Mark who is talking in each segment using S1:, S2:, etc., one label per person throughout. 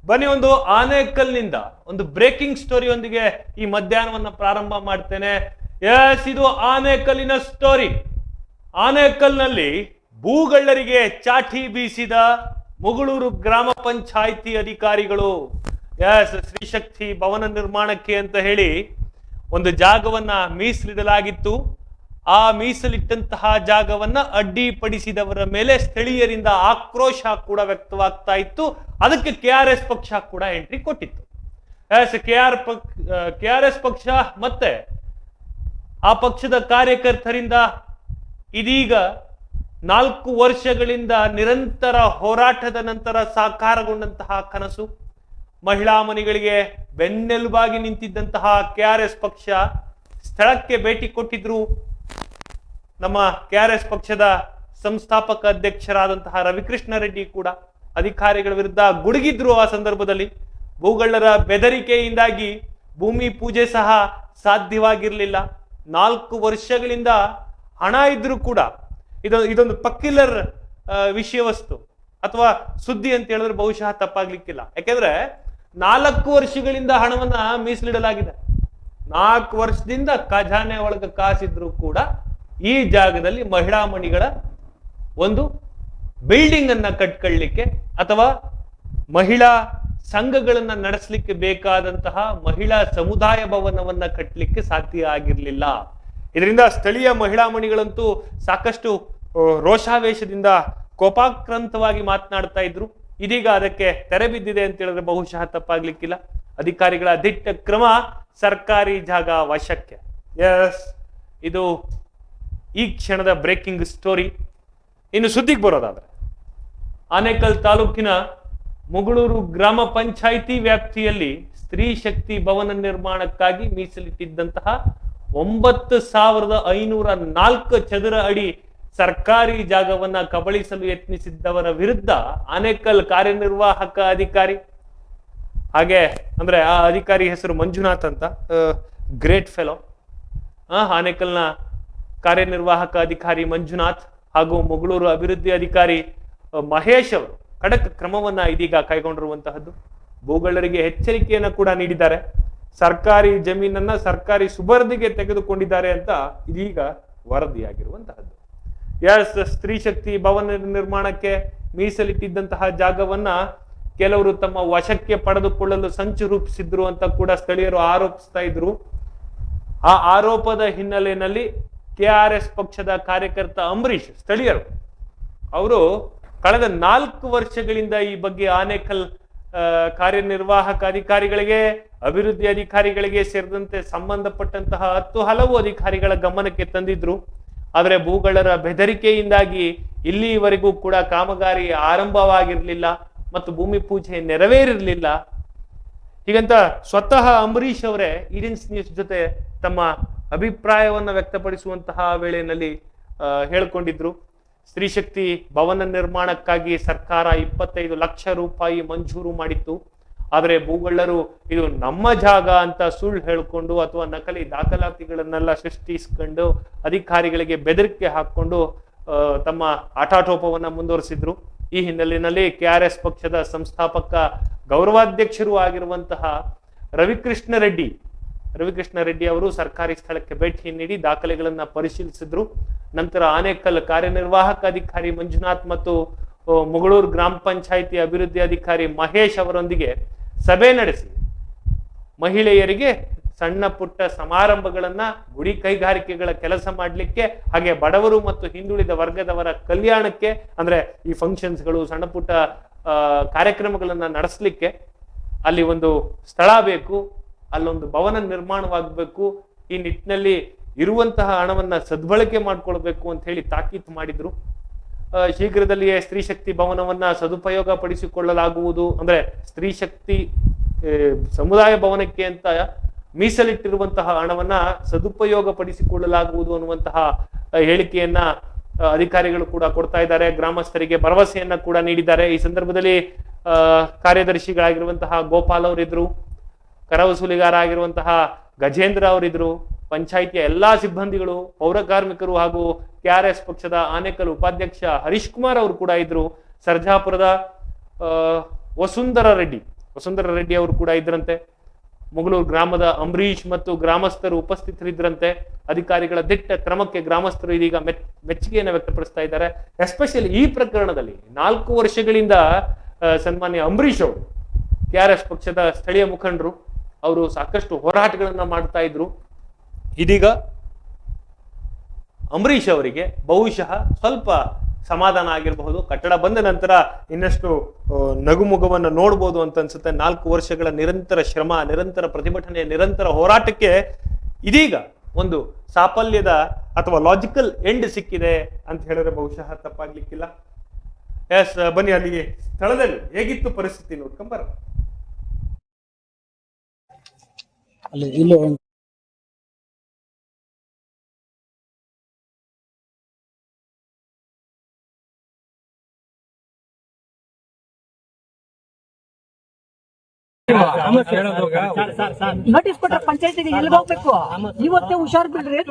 S1: ಬನ್ನಿ ಒಂದು ಆನೇಕಲ್ನಿಂದ ಒಂದು ಬ್ರೇಕಿಂಗ್ ಸ್ಟೋರಿಯೊಂದಿಗೆ ಈ ಮಧ್ಯಾಹ್ನವನ್ನ ಪ್ರಾರಂಭ ಮಾಡ್ತೇನೆ. ಎಸ್, ಇದು ಆನೇಕಲ್ಲಿನ ಸ್ಟೋರಿ. ಆನೇಕಲ್ನಲ್ಲಿ ಭೂಗಳ್ಳರಿಗೆ ಚಾಟಿ ಬೀಸಿದ ಮುಗಳೂರು ಗ್ರಾಮ ಪಂಚಾಯಿತಿ ಅಧಿಕಾರಿಗಳು. ಎಸ್, ಶ್ರೀಶಕ್ತಿ ಭವನ ನಿರ್ಮಾಣಕ್ಕೆ ಅಂತ ಹೇಳಿ ಒಂದು ಜಾಗವನ್ನ ಮೀಸಲಿಡಲಾಗಿತ್ತು. ಆ ಮೀಸಲಿಟ್ಟಂತಹ ಜಾಗವನ್ನ ಅಡ್ಡಿಪಡಿಸಿದವರ ಮೇಲೆ ಸ್ಥಳೀಯರಿಂದ ಆಕ್ರೋಶ ಕೂಡ ವ್ಯಕ್ತವಾಗ್ತಾ ಇತ್ತು. ಅದಕ್ಕೆ KRS ಪಕ್ಷ ಕೂಡ ಎಂಟ್ರಿ ಕೊಟ್ಟಿತ್ತು. KRS ಪಕ್ಷ ಮತ್ತೆ ಆ ಪಕ್ಷದ ಕಾರ್ಯಕರ್ತರಿಂದ ಇದೀಗ 4 ವರ್ಷಗಳಿಂದ ನಿರಂತರ ಹೋರಾಟದ ನಂತರ ಸಾಕಾರಗೊಂಡಂತಹ ಕನಸು, ಮಹಿಳಾ ಮನೆಗಳಿಗೆ ಬೆನ್ನೆಲುಬಾಗಿ ನಿಂತಿದ್ದಂತಹ KRS ಪಕ್ಷ ಸ್ಥಳಕ್ಕೆ ಭೇಟಿ ಕೊಟ್ಟಿದ್ರು. ನಮ್ಮ KRS ಪಕ್ಷದ ಸಂಸ್ಥಾಪಕ ಅಧ್ಯಕ್ಷರಾದಂತಹ ರವಿಕೃಷ್ಣ ರೆಡ್ಡಿ ಕೂಡ ಅಧಿಕಾರಿಗಳ ವಿರುದ್ಧ ಗುಡುಗಿದ್ರು. ಆ ಸಂದರ್ಭದಲ್ಲಿ ಭೂಗಳ್ಳರ ಬೆದರಿಕೆಯಿಂದಾಗಿ ಭೂಮಿ ಪೂಜೆ ಸಹ ಸಾಧ್ಯವಾಗಿರಲಿಲ್ಲ. 4 ವರ್ಷಗಳಿಂದ ಹಣ ಇದ್ರೂ ಕೂಡ ಇದೊಂದು ಪಕ್ಯುಲರ್ ವಿಷಯ ವಸ್ತು ಅಥವಾ ಸುದ್ದಿ ಅಂತ ಹೇಳಿದ್ರೆ ಬಹುಶಃ ತಪ್ಪಾಗ್ಲಿಕ್ಕಿಲ್ಲ. ಯಾಕೆಂದ್ರೆ 4 ವರ್ಷಗಳಿಂದ ಹಣವನ್ನ ಮೀಸಲಿಡಲಾಗಿದೆ. 4 ವರ್ಷದಿಂದ ಖಜಾನೆ ಒಳಗೆ ಕಾಸಿದ್ರು ಕೂಡ ಈ ಜಾಗದಲ್ಲಿ ಮಹಿಳಾ ಮಣಿಗಳ ಒಂದು ಬಿಲ್ಡಿಂಗ್ ಅನ್ನ ಕಟ್ಕೊಳ್ಳಿಕ್ಕೆ ಅಥವಾ ಮಹಿಳಾ ಸಂಘಗಳನ್ನ ನಡೆಸಲಿಕ್ಕೆ ಬೇಕಾದಂತಹ ಮಹಿಳಾ ಸಮುದಾಯ ಭವನವನ್ನ ಕಟ್ಟಲಿಕ್ಕೆ ಸಾಧ್ಯ ಆಗಿರ್ಲಿಲ್ಲ. ಇದರಿಂದ ಸ್ಥಳೀಯ ಮಹಿಳಾ ಮಣಿಗಳಂತೂ ಸಾಕಷ್ಟು ರೋಷಾವೇಶದಿಂದ ಕೋಪಾಕ್ರಾಂತವಾಗಿ ಮಾತನಾಡ್ತಾ ಇದ್ರು. ಇದೀಗ ಅದಕ್ಕೆ ತೆರೆ ಬಿದ್ದಿದೆ ಅಂತ ಹೇಳಿದ್ರೆ ಬಹುಶಃ ತಪ್ಪಾಗ್ಲಿಕ್ಕಿಲ್ಲ. ಅಧಿಕಾರಿಗಳ ದಿಟ್ಟ ಕ್ರಮ, ಸರ್ಕಾರಿ ಜಾಗ ವಶಕ್ಕೆ. ಎಸ್, ಇದು ಈ ಕ್ಷಣದ ಬ್ರೇಕಿಂಗ್ ಸ್ಟೋರಿ. ಇನ್ನು ಸುದ್ದಿಗೆ ಬರೋದಾದ್ರೆ, ಆನೇಕಲ್ ತಾಲೂಕಿನ ಮುಗಳೂರು ಗ್ರಾಮ ಪಂಚಾಯಿತಿ ವ್ಯಾಪ್ತಿಯಲ್ಲಿ ಸ್ತ್ರೀ ಶಕ್ತಿ ಭವನ ನಿರ್ಮಾಣಕ್ಕಾಗಿ ಮೀಸಲಿಟ್ಟಿದ್ದಂತಹ 9,504 ಚದುರ ಅಡಿ ಸರ್ಕಾರಿ ಜಾಗವನ್ನ ಕಬಳಿಸಲು ಯತ್ನಿಸಿದ್ದವರ ವಿರುದ್ಧ ಆನೇಕಲ್ ಕಾರ್ಯನಿರ್ವಾಹಕ ಅಧಿಕಾರಿ, ಹಾಗೆ ಅಂದ್ರೆ ಆ ಅಧಿಕಾರಿ ಹೆಸರು ಮಂಜುನಾಥ್ ಅಂತ, ಗ್ರೇಟ್ ಫೆಲೋ, ಆನೇಕಲ್ನ ಕಾರ್ಯನಿರ್ವಾಹಕ ಅಧಿಕಾರಿ ಮಂಜುನಾಥ್ ಹಾಗೂ ಮುಗಳೂರು ಅಭಿವೃದ್ಧಿ ಅಧಿಕಾರಿ ಮಹೇಶ್ ಅವರು ಖಡಕ್ ಕ್ರಮವನ್ನ ಇದೀಗ ಕೈಗೊಂಡಿರುವಂತಹದ್ದು. ಭೂಗಳ್ಳರಿಗೆ ಎಚ್ಚರಿಕೆಯನ್ನ ಕೂಡ ನೀಡಿದ್ದಾರೆ. ಸರ್ಕಾರಿ ಜಮೀನನ್ನ ಸರ್ಕಾರಿ ಸುಬರ್ದಿಗೆ ತೆಗೆದುಕೊಂಡಿದ್ದಾರೆ ಅಂತ ಇದೀಗ ವರದಿಯಾಗಿರುವಂತಹದ್ದು. ಎಸ್, ಸ್ತ್ರೀ ಶಕ್ತಿ ಭವನ ನಿರ್ಮಾಣಕ್ಕೆ ಮೀಸಲಿಟ್ಟಿದ್ದಂತಹ ಜಾಗವನ್ನ ಕೆಲವರು ತಮ್ಮ ವಶಕ್ಕೆ ಪಡೆದುಕೊಳ್ಳಲು ಸಂಚು ರೂಪಿಸಿದ್ರು ಅಂತ ಕೂಡ ಸ್ಥಳೀಯರು ಆರೋಪಿಸ್ತಾ ಇದ್ರು. ಆ ಆರೋಪದ ಹಿನ್ನೆಲೆಯಲ್ಲಿ KRS ಪಕ್ಷದ ಕಾರ್ಯಕರ್ತ ಅಂಬರೀಶ್, ಸ್ಥಳೀಯರು ಅವರು ಕಳೆದ 4 ವರ್ಷಗಳಿಂದ ಈ ಬಗ್ಗೆ ಆನೇಕಲ್ ಕಾರ್ಯನಿರ್ವಾಹಕ ಅಧಿಕಾರಿಗಳಿಗೆ, ಅಭಿವೃದ್ಧಿ ಅಧಿಕಾರಿಗಳಿಗೆ ಸೇರಿದಂತೆ ಸಂಬಂಧಪಟ್ಟಂತಹ 10 ಹಲವು ಅಧಿಕಾರಿಗಳ ಗಮನಕ್ಕೆ ತಂದಿದ್ರು. ಆದರೆ ಭೂಗಳ್ಳರ ಬೆದರಿಕೆಯಿಂದಾಗಿ ಇಲ್ಲಿವರೆಗೂ ಕೂಡ ಕಾಮಗಾರಿ ಆರಂಭವಾಗಿರ್ಲಿಲ್ಲ ಮತ್ತು ಭೂಮಿ ಪೂಜೆ ನೆರವೇರಿರಲಿಲ್ಲ. ಹೀಗಂತ ಸ್ವತಃ ಅಂಬರೀಶ್ ಅವರೇ ಈಡಿಯನ್ಸ್ ನ್ಯೂಸ್ ಜೊತೆ ತಮ್ಮ ಅಭಿಪ್ರಾಯವನ್ನ ವ್ಯಕ್ತಪಡಿಸುವಂತಹ ವೇಳೆಯಲ್ಲಿ ಹೇಳ್ಕೊಂಡಿದ್ರು. ಸ್ತ್ರೀ ಶಕ್ತಿ ಭವನ ನಿರ್ಮಾಣಕ್ಕಾಗಿ ಸರ್ಕಾರ 25 ಲಕ್ಷ ರೂಪಾಯಿ ಮಂಜೂರು ಮಾಡಿತ್ತು. ಆದರೆ ಭೂಗಳ್ಳರು ಇದು ನಮ್ಮ ಜಾಗ ಅಂತ ಸುಳ್ಳು ಹೇಳ್ಕೊಂಡು ಅಥವಾ ನಕಲಿ ದಾಖಲಾತಿಗಳನ್ನೆಲ್ಲ ಸೃಷ್ಟಿಸ್ಕೊಂಡು ಅಧಿಕಾರಿಗಳಿಗೆ ಬೆದರಿಕೆ ಹಾಕೊಂಡು ತಮ್ಮ ಆಟಾಟೋಪವನ್ನ ಮುಂದುವರಿಸಿದ್ರು. ಈ ಹಿನ್ನೆಲೆಯಲ್ಲಿ KRS ಪಕ್ಷದ ಸಂಸ್ಥಾಪಕ ಗೌರವಾಧ್ಯಕ್ಷರು ಆಗಿರುವಂತಹ ರವಿಕೃಷ್ಣ ರೆಡ್ಡಿ ಅವರು ಸರ್ಕಾರಿ ಸ್ಥಳಕ್ಕೆ ಭೇಟಿ ನೀಡಿ ದಾಖಲೆಗಳನ್ನ ಪರಿಶೀಲಿಸಿದ್ರು. ನಂತರ ಆನೇಕಲ್ ಕಾರ್ಯನಿರ್ವಾಹಕ ಅಧಿಕಾರಿ ಮಂಜುನಾಥ್ ಮತ್ತು ಮುಗಳೂರು ಗ್ರಾಮ ಪಂಚಾಯಿತಿ ಅಭಿವೃದ್ಧಿ ಅಧಿಕಾರಿ ಮಹೇಶ್ ಅವರೊಂದಿಗೆ ಸಭೆ ನಡೆಸಿ ಮಹಿಳೆಯರಿಗೆ ಸಣ್ಣ ಪುಟ್ಟ ಸಮಾರಂಭಗಳನ್ನ, ಗುಡಿ ಕೈಗಾರಿಕೆಗಳ ಕೆಲಸ ಮಾಡಲಿಕ್ಕೆ, ಹಾಗೆ ಬಡವರು ಮತ್ತು ಹಿಂದುಳಿದ ವರ್ಗದವರ ಕಲ್ಯಾಣಕ್ಕೆ, ಅಂದ್ರೆ ಈ ಫಂಕ್ಷನ್ಸ್ಗಳು, ಸಣ್ಣ ಪುಟ್ಟ ಕಾರ್ಯಕ್ರಮಗಳನ್ನ ನಡೆಸಲಿಕ್ಕೆ ಅಲ್ಲಿ ಒಂದು ಸ್ಥಳ ಬೇಕು, ಅಲ್ಲೊಂದು ಭವನ ನಿರ್ಮಾಣವಾಗಬೇಕು. ಈ ನಿಟ್ಟಿನಲ್ಲಿ ಇರುವಂತಹ ಹಣವನ್ನ ಸದ್ಬಳಕೆ ಮಾಡ್ಕೊಳ್ಬೇಕು ಅಂತ ಹೇಳಿ ತಾಕೀತು ಮಾಡಿದ್ರು. ಶೀಘ್ರದಲ್ಲಿಯೇ ಸ್ತ್ರೀ ಶಕ್ತಿ ಭವನವನ್ನ ಸದುಪಯೋಗ ಪಡಿಸಿಕೊಳ್ಳಲಾಗುವುದು, ಅಂದ್ರೆ ಸ್ತ್ರೀ ಶಕ್ತಿ ಸಮುದಾಯ ಭವನಕ್ಕೆ ಅಂತ ಮೀಸಲಿಟ್ಟಿರುವಂತಹ ಹಣವನ್ನ ಸದುಪಯೋಗ ಪಡಿಸಿಕೊಳ್ಳಲಾಗುವುದು ಅನ್ನುವಂತಹ ಹೇಳಿಕೆಯನ್ನ ಅಧಿಕಾರಿಗಳು ಕೂಡ ಕೊಡ್ತಾ ಇದ್ದಾರೆ. ಗ್ರಾಮಸ್ಥರಿಗೆ ಭರವಸೆಯನ್ನ ಕೂಡ ನೀಡಿದ್ದಾರೆ. ಈ ಸಂದರ್ಭದಲ್ಲಿ ಕಾರ್ಯದರ್ಶಿಗಳಾಗಿರುವಂತಹ ಗೋಪಾಲ್ ಅವರಿದ್ರು, ಕರ ವಸೂಲಿಗಾರ ಆಗಿರುವಂತಹ ಗಜೇಂದ್ರ ಅವರಿದ್ರು, ಪಂಚಾಯಿತಿಯ ಎಲ್ಲಾ ಸಿಬ್ಬಂದಿಗಳು, ಪೌರ ಕಾರ್ಮಿಕರು ಹಾಗೂ KRS ಪಕ್ಷದ ಆನೇಕಲ್ ಉಪಾಧ್ಯಕ್ಷ ಹರೀಶ್ ಕುಮಾರ್ ಅವರು ಕೂಡ ಇದ್ರು. ಸರ್ಜಾಪುರದ ವಸುಂಧರಾ ರೆಡ್ಡಿ ವಸುಂಧರಾ ರೆಡ್ಡಿ ಅವರು ಕೂಡ ಇದ್ರಂತೆ. ಮುಗಳೂರು ಗ್ರಾಮದ ಅಂಬರೀಶ್ ಮತ್ತು ಗ್ರಾಮಸ್ಥರು ಉಪಸ್ಥಿತರಿದ್ರಂತೆ. ಅಧಿಕಾರಿಗಳ ದಿಟ್ಟ ಕ್ರಮಕ್ಕೆ ಗ್ರಾಮಸ್ಥರು ಇದೀಗ ಮೆಚ್ಚುಗೆಯನ್ನು ವ್ಯಕ್ತಪಡಿಸ್ತಾ ಇದ್ದಾರೆ. ಎಸ್ಪೆಷಲಿ ಈ ಪ್ರಕರಣದಲ್ಲಿ 4 ವರ್ಷಗಳಿಂದ ಸನ್ಮಾನ್ಯ ಅಂಬರೀಶ್ ಅವರು KRS ಪಕ್ಷದ ಸ್ಥಳೀಯ ಮುಖಂಡರು, ಅವರು ಸಾಕಷ್ಟು ಹೋರಾಟಗಳನ್ನ ಮಾಡ್ತಾ ಇದ್ರು. ಇದೀಗ ಅಂಬರೀಶ್ ಅವರಿಗೆ ಬಹುಶಃ ಸ್ವಲ್ಪ ಸಮಾಧಾನ ಆಗಿರಬಹುದು. ಕಟ್ಟಡ ಬಂದ ನಂತರ ಇನ್ನಷ್ಟು ನಗುಮುಗವನ್ನು ನೋಡ್ಬೋದು ಅಂತ ಅನ್ಸುತ್ತೆ. 4 ವರ್ಷಗಳ ನಿರಂತರ ಶ್ರಮ, ನಿರಂತರ ಪ್ರತಿಭಟನೆ, ನಿರಂತರ ಹೋರಾಟಕ್ಕೆ ಇದೀಗ ಒಂದು ಸಾಫಲ್ಯದ ಅಥವಾ ಲಾಜಿಕಲ್ ಎಂಡ್ ಸಿಕ್ಕಿದೆ ಅಂತ ಹೇಳಿದ್ರೆ ಬಹುಶಃ ತಪ್ಪಾಗ್ಲಿಕ್ಕಿಲ್ಲ. ಎಸ್, ಬನ್ನಿ ಅಲ್ಲಿಗೆ ಸ್ಥಳದಲ್ಲಿ ಹೇಗಿತ್ತು ಪರಿಸ್ಥಿತಿ ನೋಡ್ಕೊಂಬರ.
S2: ಅಲ್ಲಿ ಇಲ್ಲೋ
S3: ನೋಟಿಸ್ ಕೊಟ್ಟ ಪಂಚಾಯತಿಗೆ ಎಲ್ಲಿ ಹೋಗ್ಬೇಕು, ಇವತ್ತೇ ಹುಷಾರ್ ಬಿಡ್ರಿ.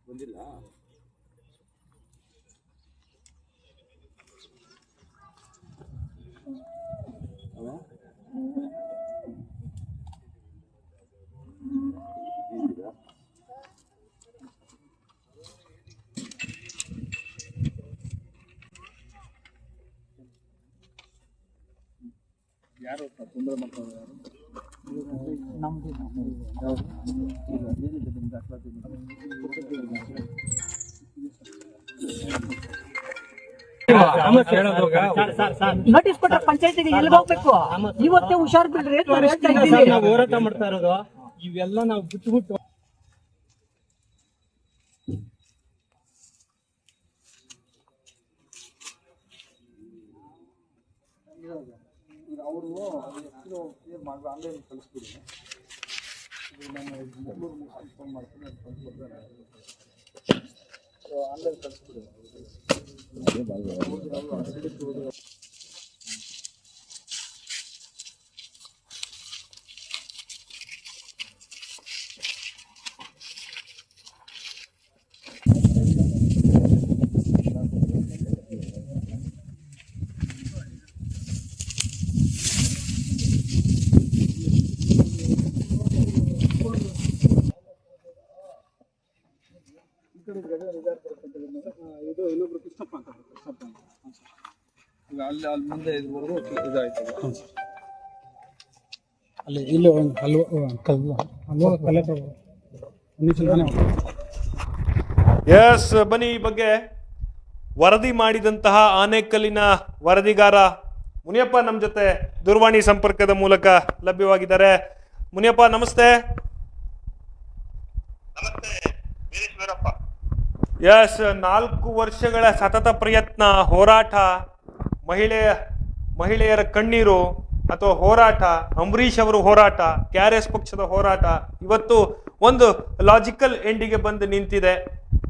S2: ಬಂದಿಲ್ಲ. ಯಾರು ತೊಂದರೆ ಮಾಡ್ತಾರೆ?
S3: ನೋಟಿಸ್ ಕೊಟ್ಟ ಪಂಚಾಯತಿಗೆ ಎಲ್ಲಿ ಹೋಗ್ಬೇಕು, ಇವತ್ತೇ ಹುಷಾರ್ ಬಿಡ್ರಿ.
S4: ಹೋರಾಟ ಮಾಡ್ತಾ ಇರೋದು ಇವೆಲ್ಲ ನಾವು ಬಿಟ್ಬಿಟ್ಟು
S2: ಆನ್ಲೈನ್ ಕಳಿಸ್ಬಿಡಿ. ಫೋನ್ ಮಾಡ್ತೀನಿ, ಆನ್ಲೈನ್ ಕಳಿಸ್ಬಿಡಿ. ಇದು ಇನ್ನೊಬ್ರು ಕೃಷ್ಣಪ್ಪ ಅಂತ ಅಲ್ಲಿ ಮುಂದೆ ಇದುವರೆಗೂ ಇದಾಯ್ತು. ಅಲ್ಲಿ ಇಲ್ಲಿ
S1: ಎಸ್, ಬನ್ನಿ ಈ ಬಗ್ಗೆ ವರದಿ ಮಾಡಿದಂತಹ ಆನೇಕಲ್ಲಿನ ವರದಿಗಾರ ಮುನಿಯಪ್ಪ ನಮ್ಮ ಜೊತೆ ದೂರವಾಣಿ ಸಂಪರ್ಕದ ಮೂಲಕ ಲಭ್ಯವಾಗಿದ್ದಾರೆ. ಮುನಿಯಪ್ಪ ನಮಸ್ತೆ. ಎಸ್, 4 ವರ್ಷಗಳ ಸತತ ಪ್ರಯತ್ನ, ಹೋರಾಟ, ಮಹಿಳೆಯರ ಕಣ್ಣೀರು ಅಥವಾ ಹೋರಾಟ, ಅಂಬರೀಶ್ ಅವರು ಹೋರಾಟ, KRS ಪಕ್ಷದ ಹೋರಾಟ ಇವತ್ತು ಒಂದು ಲಾಜಿಕಲ್ ಎಂಡಿಗೆ ಬಂದು ನಿಂತಿದೆ.